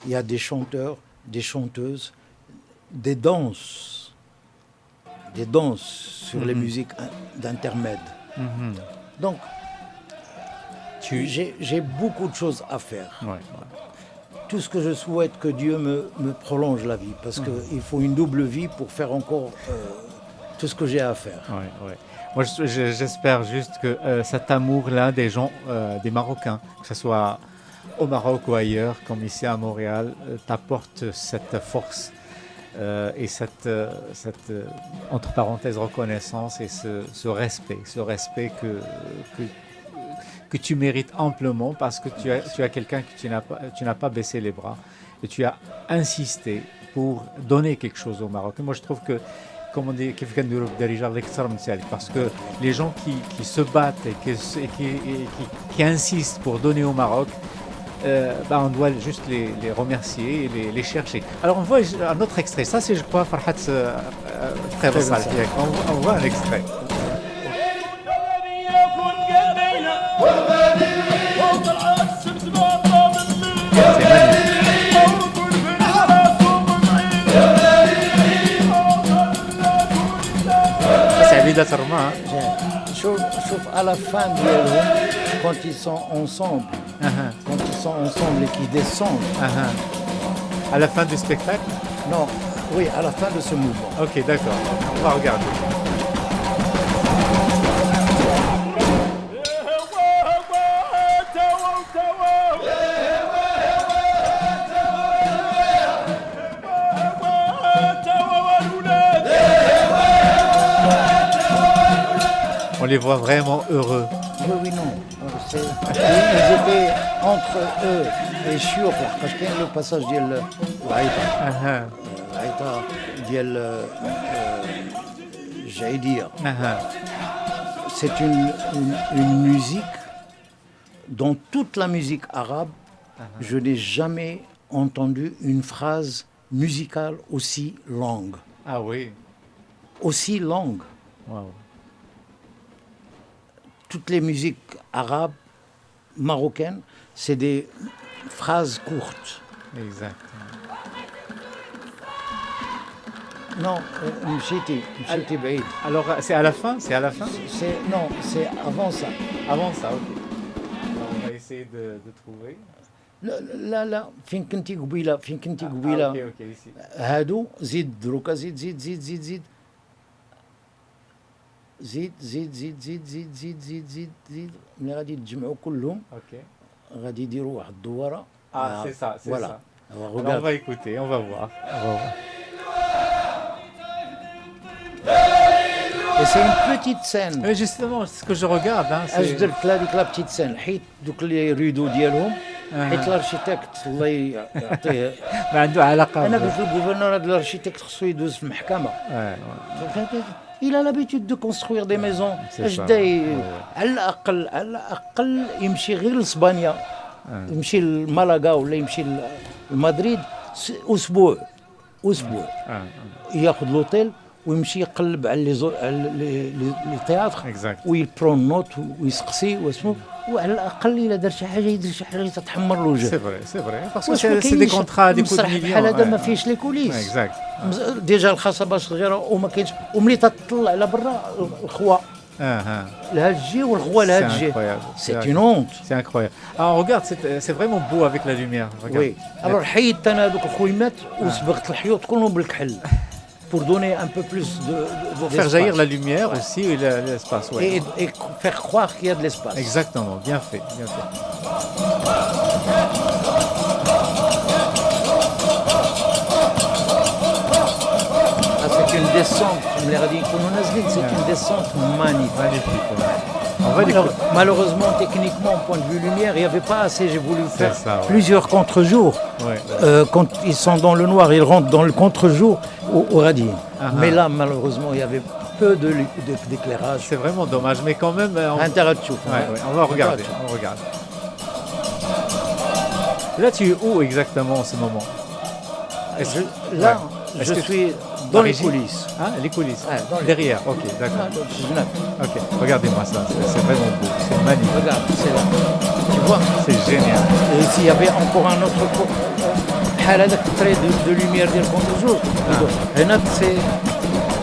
Il y a des chanteurs, des chanteuses, des danses sur les musiques d'intermède. Donc, j'ai beaucoup de choses à faire. Tout ce que je souhaite, que Dieu me prolonge la vie, parce qu'il faut une double vie pour faire encore tout ce que j'ai à faire. Moi, j'espère juste que cet amour-là des gens, des Marocains, que ce soit au Maroc ou ailleurs, comme ici à Montréal, t'apporte cette force et cette entre parenthèses, reconnaissance et ce respect que tu mérites amplement parce que tu as quelqu'un que tu n'as pas baissé les bras et tu as insisté pour donner quelque chose au Maroc. Et moi, je trouve que, comme on dit, parce que les gens qui se battent et qui insistent pour donner au Maroc, on doit juste les remercier et les chercher. Alors on voit un autre extrait. Ça c'est, je crois, Farhat frère Salih. On voit un extrait. C'est magnifique. C'est Abida Sarma. Sauf à la fin quand ils sont ensemble. Quand ils sont ensemble et qu'ils descendent. À la fin du spectacle? Non, oui, à la fin de ce mouvement. Ok, d'accord. On va regarder. On les voit vraiment heureux. Oui, non. Ils étaient entre eux et sûr, parce qu'il y a le passage de l'Aïta. L'Aïta, j'allais dire, c'est une musique, dans toute la musique arabe, je n'ai jamais entendu une phrase musicale aussi longue. Ah oui. Aussi longue. Wow. Toutes les musiques arabes, marocaines, c'est des phrases courtes. Exact. Non, m'chiti baïd. Alors, c'est à la fin? Non, c'est avant ça. Avant ça, ok. Alors, on va essayer de trouver. لا فين كنتي قبيله اوكي ici. هادو زيد دروكا زيد ملي غادي تجمعوا كلهم غادي يديروا واحد الدواره. C'est ça. Voilà. Alors, on va écouter, on va voir. Et c'est une petite scène. Oui, justement, c'est ce que je regarde. Hein, اش درت لا ديك لا بتيت سين حيت دوك لي ريدو ديالهم حيت الارشيتكت الله يعطيه ما عنده علاقة انا قلت للغوفرنور هذا الارشيتكت خصو يدوز في المحكمه il a l'habitude de construire des maisons اش داير على الاقل يمشي غير لاسبانيا يمشي لمالاغا ولا يمشي لمدريد اسبوع ياخذ لوطيل ويمشي يقلب على لي تياتر ويبرون نوت ويسقسي واسمو وعلى الاقل الا دار شي حاجه يدير شي حاجه تتحمر له وجه. سي فري باسكو سي دي كونطرا دي كود مليون بحال هذا ما فيهش لي كوليس ديجا الخاصه باش صغيره وما كاينش وملي تطلع على برا الخوا لهاد الجي والخوا لهاد الجي سي اون اونت سي انكرويابل. ريغارد سي فريمون بو افيك لا لوميير. وي الوغ حيدت انا هذوك الخويمات وصبغت الحيوط كلهم بالكحل pour donner un peu plus de faire jaillir la lumière aussi et l'espace. Ouais. Et faire croire qu'il y a de l'espace. Exactement, bien fait, bien fait. C'est une descente, c'est une descente magnifique. Malheureusement, techniquement, au point de vue lumière, il n'y avait pas assez. J'ai voulu faire plusieurs contre-jours. Quand ils sont dans le noir, ils rentrent dans le contre-jour au radis. Mais là, malheureusement, il y avait peu d'éclairage. C'est vraiment dommage, mais quand même... on va regarder. Là, tu es où exactement en ce moment? Là, je suis dans les coulisses. Les coulisses. Derrière, ok, d'accord. Ok, regardez-moi ça, c'est vraiment beau, c'est magnifique. Regarde, c'est là. Tu vois? C'est génial. Et s'il y avait encore un autre بحال هذاك التري دو لوميير ديال كونتر هنا سي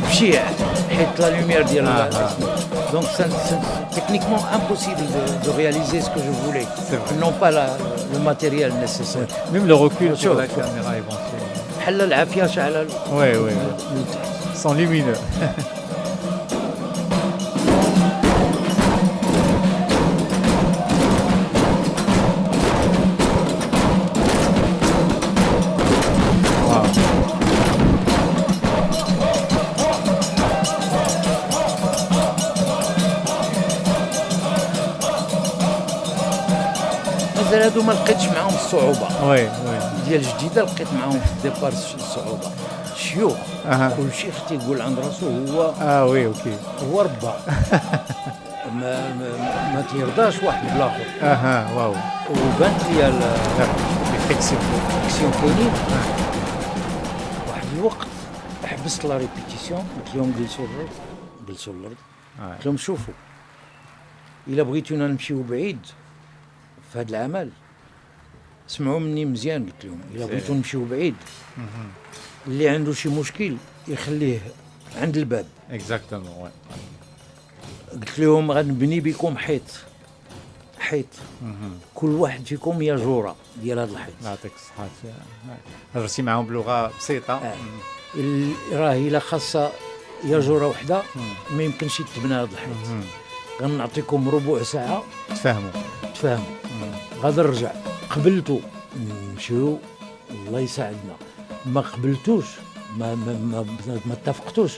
بشيع حيت لا لوميير ديال دونك سي تكنيكمون امبوسيبل دو réaliser ce que je voulais. Non pas le matériel nécessaire. Même le recul sur la caméra éventuellement. بحال العافيه شعل. Oui. Sont lumineux. هادو ما لقيتش معاهم الصعوبه. وي ديال الجديده لقيت معاهم في الديبار الصعوبه. شيوخ كل شيخ تيقول عند راسو هو وي اوكي هو ربا ما تيرضاش واحد بالاخر. واو. وبانت لي الفيكسيون كاينين. واحد الوقت حبست لا ريبيتيسيون قلت لهم جلسوا الارض قلت لهم شوفوا الا بغيتونا نمشيو بعيد في هذا العمل سمعوا مني مزيان. قلت لهم الا بغيتو نمشيو بعيد اللي عنده شي مشكل يخليه عند الباب. اكزاكتومون. قلت لهم غنبني بكم حيط كل واحد فيكم يا جوره ديال هذا الحيط. يعطيك الصحه. هضرتي معاهم بلغه بسيطه. راه الا خاصه يا جوره وحده ما يمكنش يتبنى هذا الحيط. غنعطيكم ربع ساعه تفهموا غادي نرجع. قبلتوا نمشيو الله يساعدنا، ما قبلتوش ما اتفقتوش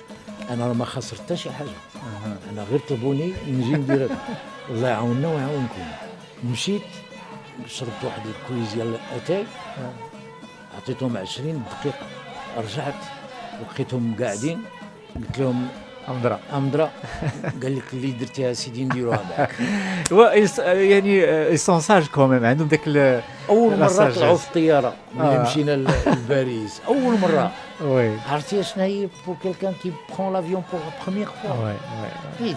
انا ما خسرت حتى شي حاجه. انا غير طلبوني نجي ندير الله يعاوننا ويعاونكم. مشيت شربت واحد الكويز ديال اتاي عطيتهم 20 دقيقه رجعت لقيتهم قاعدين قلت لهم امضرا قال لك اللي درتيها سيدي نديروها معك. يعني يسون كوميم عندهم داك اول مره طلعوا في الطياره ملي مشينا لباريس اول مره. وي عرفتي شنو هي بور كيلكان كي برون لافيون بور لا بروميير فوا. وي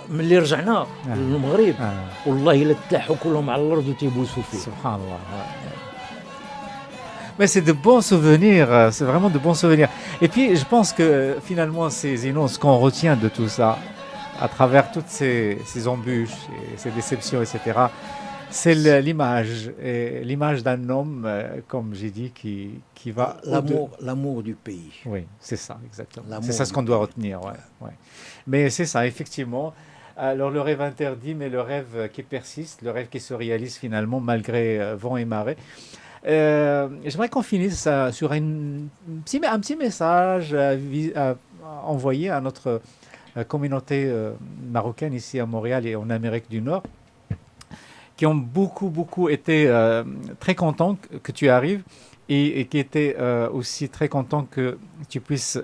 ملي رجعنا للمغرب والله الا تلاحوا كلهم على الارض وتيبوسوا فيه. سبحان الله. Mais c'est de bons souvenirs, c'est vraiment de bons souvenirs. Et puis je pense que finalement, ce qu'on retient de tout ça, à travers toutes ces embûches, et ces déceptions, etc., c'est l'image d'un homme, comme j'ai dit, qui va... L'amour du pays. Oui, c'est ça, exactement. C'est ça ce qu'on doit retenir. Ouais. Mais c'est ça, effectivement. Alors le rêve interdit, mais le rêve qui persiste, le rêve qui se réalise finalement malgré vent et marée. J'aimerais qu'on finisse sur un petit message à envoyer à notre communauté marocaine ici à Montréal et en Amérique du Nord, qui ont beaucoup été très contents que tu arrives et qui étaient aussi très contents que tu puisses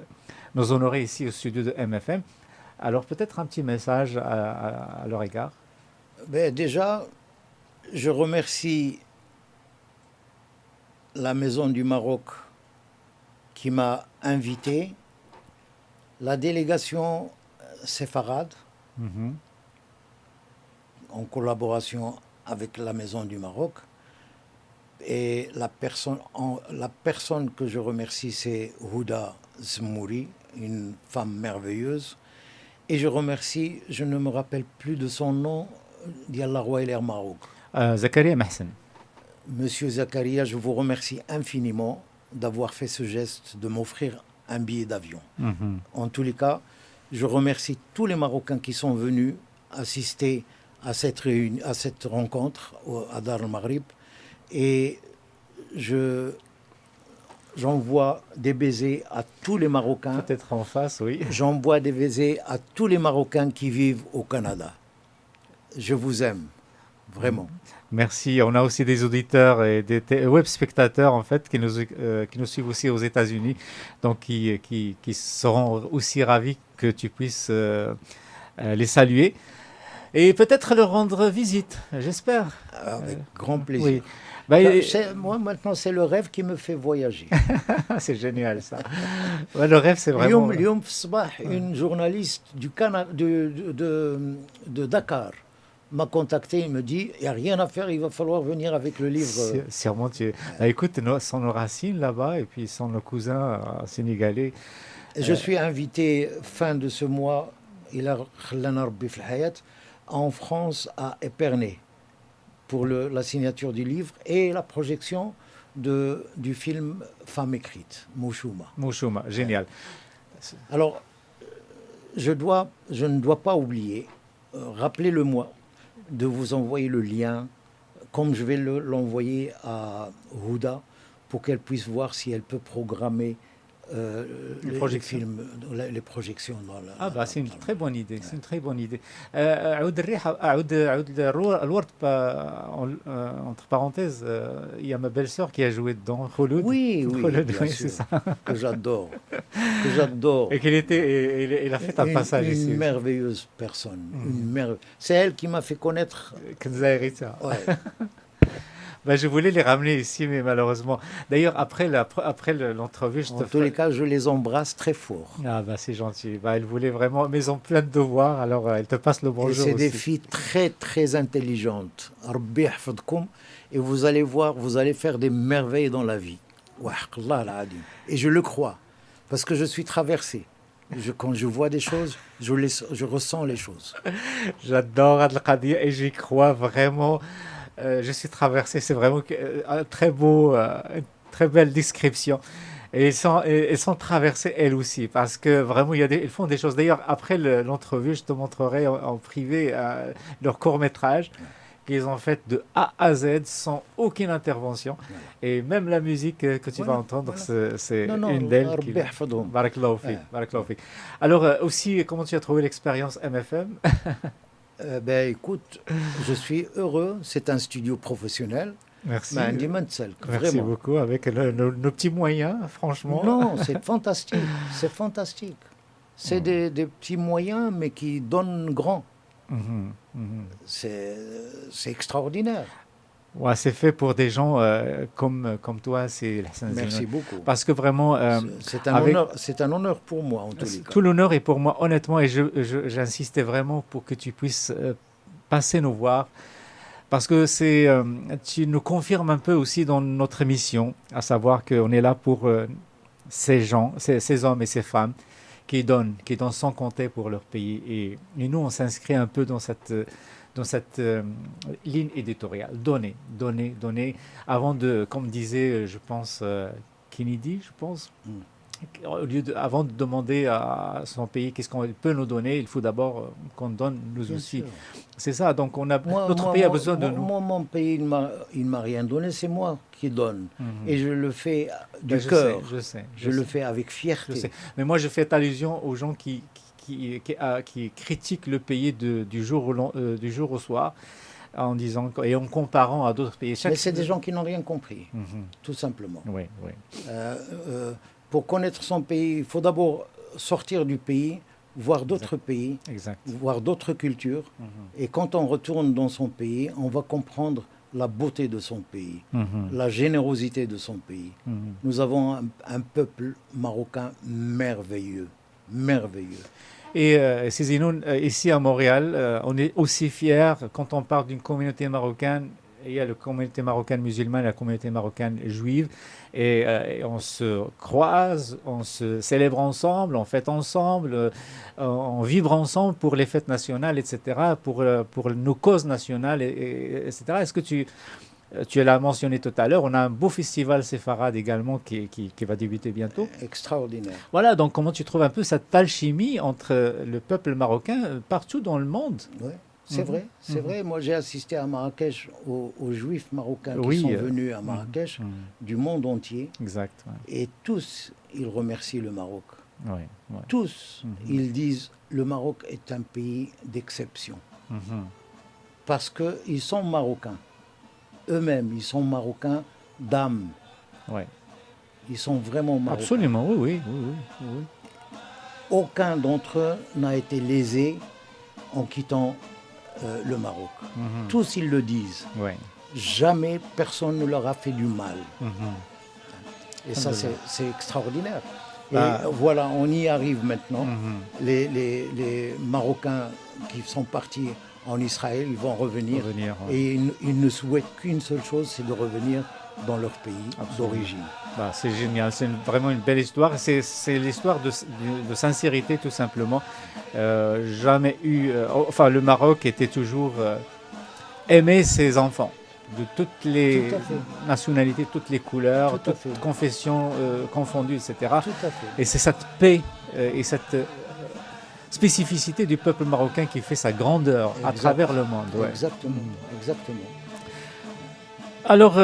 nous honorer ici au studio de MFM. Alors peut-être un petit message à leur égard. Ben, déjà, je remercie la Maison du Maroc qui m'a invité, la délégation séfarade, en collaboration avec la Maison du Maroc. Et la personne que je remercie, c'est Houda Zmouri, une femme merveilleuse. Et je remercie, je ne me rappelle plus de son nom, d'Yallah Roi Air Maroc. Zakaria Mahsen. Monsieur Zakaria, je vous remercie infiniment d'avoir fait ce geste de m'offrir un billet d'avion. En tous les cas, je remercie tous les Marocains qui sont venus assister à cette rencontre à Dar al-Maghrib. Et j'envoie des baisers à tous les Marocains. Peut-être en face, oui. J'envoie des baisers à tous les Marocains qui vivent au Canada. Je vous aime, vraiment. Merci. On a aussi des auditeurs et des web spectateurs en fait qui nous suivent aussi aux États-Unis, donc qui seront aussi ravis que tu puisses les saluer et peut-être leur rendre visite, j'espère. Avec grand plaisir. Oui. Moi maintenant c'est le rêve qui me fait voyager. C'est génial ça. Ouais, le rêve c'est vraiment. Lyoum Fsbah, une journaliste du Canada, de Dakar, m'a contacté, il me dit, il n'y a rien à faire, il va falloir venir avec le livre. Sûrement, écoute, sont nos racines là-bas et puis sont nos cousins sénégalais. Je suis invité fin de ce mois, en France, à Épernay, pour la signature du livre et la projection du film Femme écrite, Mouchouma. Mouchouma, génial. Alors, je ne dois pas oublier, rappelez-le-moi, de vous envoyer le lien, comme je vais l'envoyer à Houda, pour qu'elle puisse voir si elle peut programmer les films, les projections. C'est une très bonne idée. C'est une très bonne idée. Entre parenthèses, il y a ma belle-sœur qui a joué dedans, Khouloud. Oui, bien sûr, c'est ça. Que j'adore. Et elle a fait un passage ici. Une merveilleuse personne. C'est elle qui m'a fait connaître. Kenzaïrita. Ouais. Je voulais les ramener ici, mais malheureusement. D'ailleurs, après l'entrevue, En tous les cas, je les embrasse très fort. C'est gentil. Elles voulaient vraiment, mais ils ont plein de devoirs, alors elles te passent le bonjour. Et c'est aussi. des filles très, très intelligentes. Et vous allez voir, vous allez faire des merveilles dans la vie. Et je le crois, parce que je suis traversé. Quand je vois des choses, je ressens les choses. J'adore Adel-Qadir et j'y crois vraiment. Je suis traversé, c'est vraiment un très beau, une très belle description. Et elles sont traversées elles aussi, parce que vraiment, ils font des choses. D'ailleurs, après l'entrevue, je te montrerai en privé leur court-métrage qu'ils ont fait de A à Z sans aucune intervention. Et même la musique que tu vas entendre, c'est une d'elles. Barakallahu fik. Alors, aussi, comment tu as trouvé l'expérience MFM? Écoute, je suis heureux. C'est un studio professionnel. Merci. Merci beaucoup. Avec nos petits moyens, franchement. Non, c'est fantastique. C'est fantastique. C'est des petits moyens, mais qui donnent grand. C'est extraordinaire. Ouais, c'est fait pour des gens comme toi. Merci beaucoup. Parce que vraiment... c'est un honneur pour moi, en tous les cas. Tout l'honneur est pour moi, honnêtement, et j'insistais vraiment pour que tu puisses passer nous voir. Parce que tu nous confirmes un peu aussi dans notre émission, à savoir qu'on est là pour ces gens, ces hommes et ces femmes qui donnent sans compter pour leur pays. Et nous, on s'inscrit un peu dans cette ligne éditoriale. Donner. Avant de, comme disait, je pense, Kennedy, avant de demander à son pays qu'est-ce qu'on peut nous donner, il faut d'abord qu'on donne nous aussi. C'est ça, donc notre pays a besoin de nous. Moi, mon pays, il ne m'a rien donné, c'est moi qui donne. Et je le fais du cœur. Je sais. Je le fais avec fierté. Mais moi, je fais allusion aux gens qui qui critiquent le pays du jour au soir en disant et en comparant à d'autres pays. Mais c'est des gens qui n'ont rien compris, Mhm. tout simplement. Oui, oui. Euh, pour connaître son pays, il faut d'abord sortir du pays, voir d'autres pays, Exact. voir d'autres cultures. Mhm. Et quand on retourne dans son pays, on va comprendre la beauté de son pays, Mhm. la générosité de son pays. Mhm. Nous avons un peuple marocain merveilleux, merveilleux. Et Cézinoun, ici à Montréal, on est aussi fiers quand on parle d'une communauté marocaine. Il y a la communauté marocaine musulmane et la communauté marocaine juive. Et on se croise, on se célèbre ensemble, on fête ensemble, on vibre ensemble pour les fêtes nationales, etc., pour nos causes nationales, etc. Est-ce que tu l'as mentionné tout à l'heure, on a un beau festival séfarade également qui va débuter bientôt. Extraordinaire. Voilà, donc comment tu trouves un peu cette alchimie entre le peuple marocain partout dans le monde? Ouais, c'est Mhm. vrai, c'est Mhm. vrai. Moi, j'ai assisté à Marrakech aux juifs marocains qui Oui, sont venus à mhm, Marrakech mhm. du monde entier. Exact. Ouais. Et tous, ils remercient le Maroc. Ouais, ouais. Tous, Mhm. ils disent le Maroc est un pays d'exception. Mhm. Parce qu'ils sont marocains. Eux-mêmes, ils sont marocains d'âme. Ouais. Ils sont vraiment marocains. Absolument, oui, oui, oui, oui, oui. Aucun d'entre eux n'a été lésé en quittant le Maroc. Mhm. Tous, ils le disent. Ouais. Jamais personne ne leur a fait du mal. Mhm. Et ça, Alhamdulillah. c'est extraordinaire. Et Bah, voilà, on y arrive maintenant. mhm. Les Marocains qui sont partis en Israël, ils vont revenir. Revenir, ouais. Et ils ne souhaitent qu'une seule chose, c'est de revenir dans leur pays Absolument. d'origine. Bah, c'est génial, c'est vraiment une belle histoire. C'est l'histoire de sincérité tout simplement. Jamais eu. Enfin, le Maroc était toujours aimé ses enfants de toutes les Tout à fait. nationalités, toutes les couleurs, Tout à toutes fait. confessions confondues, etc. Tout à fait. Et c'est cette paix et cette spécificité du peuple marocain qui fait sa grandeur à Exact. travers le monde. Ouais. Exactement. Mhm. Exactement. Alors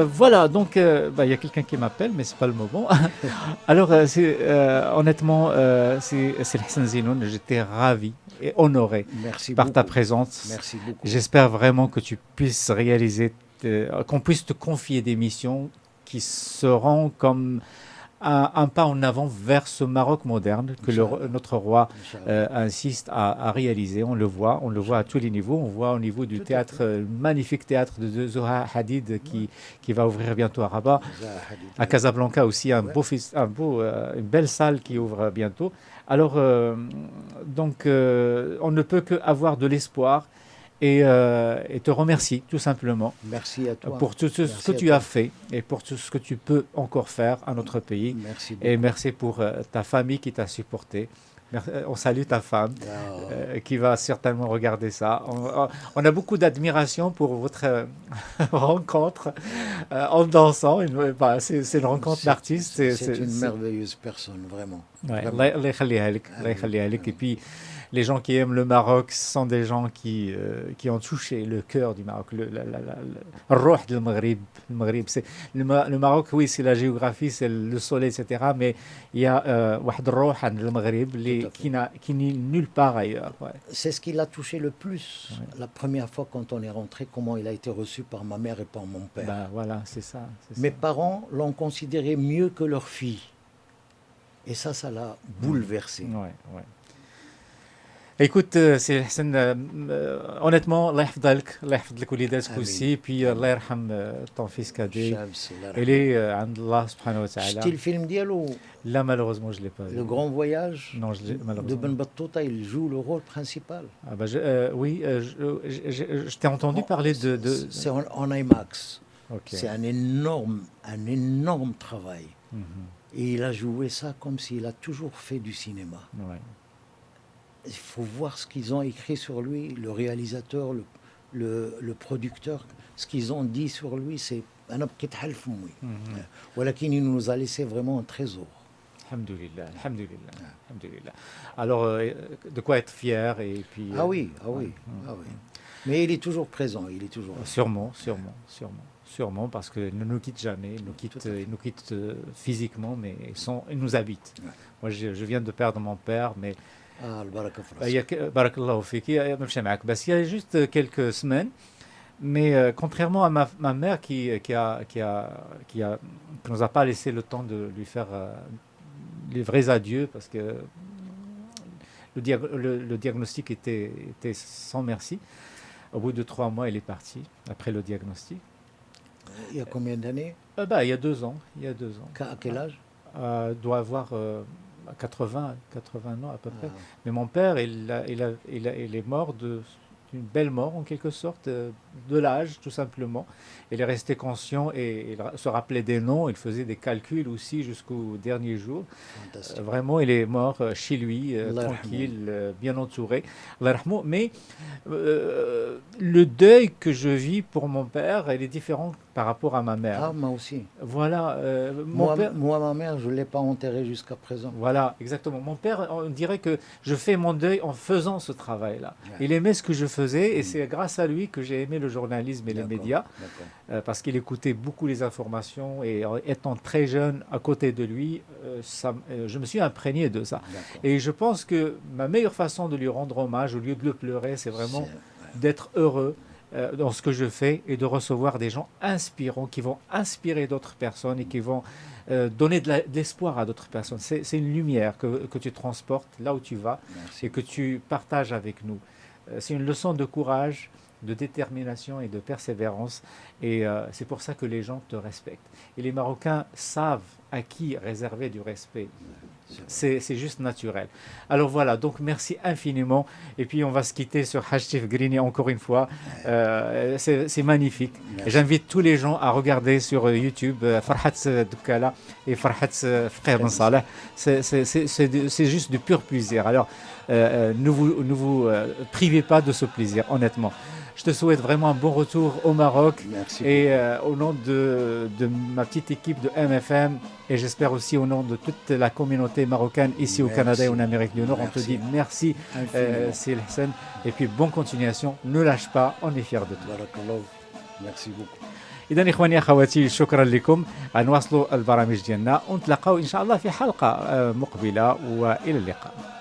voilà, donc bah, y a quelqu'un qui m'appelle, mais c'est pas le moment. Alors honnêtement, c'est Hassan Zinoun, j'étais ravi et honoré Merci par ta beaucoup. présence. Merci beaucoup. J'espère vraiment que tu puisses réaliser, qu'on puisse te confier des missions qui seront comme un pas en avant vers ce Maroc moderne que Inch'Allah. notre roi Inch'Allah. insiste à réaliser. On le voit à tous les niveaux. On voit au niveau du Tout à théâtre, fait. magnifique théâtre de Zoha Hadid qui va ouvrir bientôt à Rabat. Zaha Hadid. À Casablanca aussi, Ouais. une belle salle qui ouvre bientôt. Alors, donc, on ne peut qu'avoir de l'espoir et te remercier tout simplement Merci à toi. pour tout ce Merci que à tu toi. as fait et pour tout ce que tu peux encore faire à notre pays. Merci Et beaucoup. merci pour ta famille qui t'a supporté. On salue ta femme Ah, qui va certainement regarder ça. On a beaucoup d'admiration pour votre rencontre en dansant. Bah, c'est une rencontre d'artistes. c'est une merveilleuse personne, vraiment. Ouais, Vraiment. Allah يخليها لك, Ah Allah oui, يخليها لك. ah Et oui. puis, les gens qui aiment le Maroc sont des gens qui ont touché le cœur du Maroc, le roh du Maghreb. Le Maroc, oui, c'est la géographie, c'est le soleil, etc. Mais il y a واحد الروح عند المغرب Tout à fait. qui n'est nulle part ailleurs. Ouais. C'est ce qui l'a touché le plus Ouais. la première fois quand on est rentré, comment il a été reçu par ma mère et par mon père. Bah, voilà, c'est ça. C'est Mes ça. parents l'ont considéré mieux que leur fille. Et ça l'a bouleversé. Ouais, ouais. Écoute, c'est Hassan, honnêtement, Allah يحفظ لك وليداتك Amin. aussi, puis Allah يرحم ton fils cadet. Shams, Allah Elle est عند الله سبحانه شفتي وتعالى. الفيلم ديالو Là, malheureusement, je ne l'ai pas vu. Le Grand Voyage Non, je l'ai de malheureusement. Ben Battuta, il joue le rôle principal. Ah bah, oui, je t'ai entendu parler de... C'est en IMAX. Ok. C'est un énorme travail. Mhm. Et il a joué ça comme s'il a toujours fait du cinéma. Ouais. Il faut voir ce qu'ils ont écrit sur lui, le réalisateur, le producteur, ce qu'ils ont dit sur lui, c'est un homme qui est half moui. Mhm. ولكن il nous a laissé vraiment un trésor. Alhamdulillah, alhamdulillah, alhamdulillah. Alors, de quoi être fier et puis... Ah oui, ah oui, ouais. ah oui. Mais il est toujours présent, il est toujours là. Sûrement, parce qu'il ne nous quitte jamais, Tout à fait. il nous quitte physiquement, mais il nous habite. Ouais. Moi, je viens de perdre mon père, mais البركة في هي راسك. بارك الله فيك ما مشى معك بس il y a juste quelques semaines mais contrairement à ma mère qui nous a pas laissé le temps de lui faire les vrais adieux parce que le diagnostic était sans merci. Au bout de 3 mois, il est parti après le diagnostic. Il y a combien d'années? Il y a 2 ans. Il y a 2 ans. À quel âge? Doit avoir 80 ans à peu près. Ah, Mais mon père, il est mort d'une belle mort en quelque sorte, de l'âge tout simplement. Il est resté conscient et il se rappelait des noms, il faisait des calculs aussi jusqu'au dernier jour. fantastique. Vraiment, il est mort chez lui, Allah tranquille, bien entouré. Allah yarhamou. Mais le deuil que je vis pour mon père, il est différent par rapport à ma mère. Ah, moi aussi. Voilà, mon père... Moi, ma mère, je ne l'ai pas enterrée jusqu'à présent. Voilà, exactement. Mon père, on dirait que je fais mon deuil en faisant ce travail-là. Ouais. Il aimait ce que je faisais et c'est grâce à lui que j'ai aimé le journalisme et les D'accord, médias d'accord. parce qu'il écoutait beaucoup les informations et étant très jeune à côté de lui, je me suis imprégné de ça. D'accord. Et je pense que ma meilleure façon de lui rendre hommage, au lieu de le pleurer, c'est vraiment d'être heureux dans ce que je fais et de recevoir des gens inspirants qui vont inspirer d'autres personnes et qui vont donner de l'espoir à d'autres personnes. C'est une lumière que tu transportes là où tu vas Merci. et que tu partages avec nous. C'est une leçon de courage, de détermination et de persévérance et c'est pour ça que les gens te respectent. Et les Marocains savent à qui réserver du respect. C'est juste naturel. Alors voilà, donc merci infiniment. Et puis on va se quitter sur Hachtif Grini encore une fois. C'est magnifique. J'invite tous les gens à regarder sur YouTube Farhat Doukala et Farhat Frère Ben Saleh. C'est juste du pur plaisir. Alors ne vous privez pas de ce plaisir, honnêtement. Je te souhaite vraiment un bon retour au Maroc. Merci. Et au nom de ma petite équipe de MFM et j'espère aussi au nom de toute la communauté marocaine ici au Canada et en Amérique du Nord, on te dit merci Sil Hassan et puis bonne continuation, ne lâche pas, on est fiers de toi. Barakallah. Merci beaucoup. إذا إخواني أخواتي شكرا لكم نواصلوا البرامج ديالنا ونتلاقاو إن شاء الله في حلقة مقبلة وإلى اللقاء.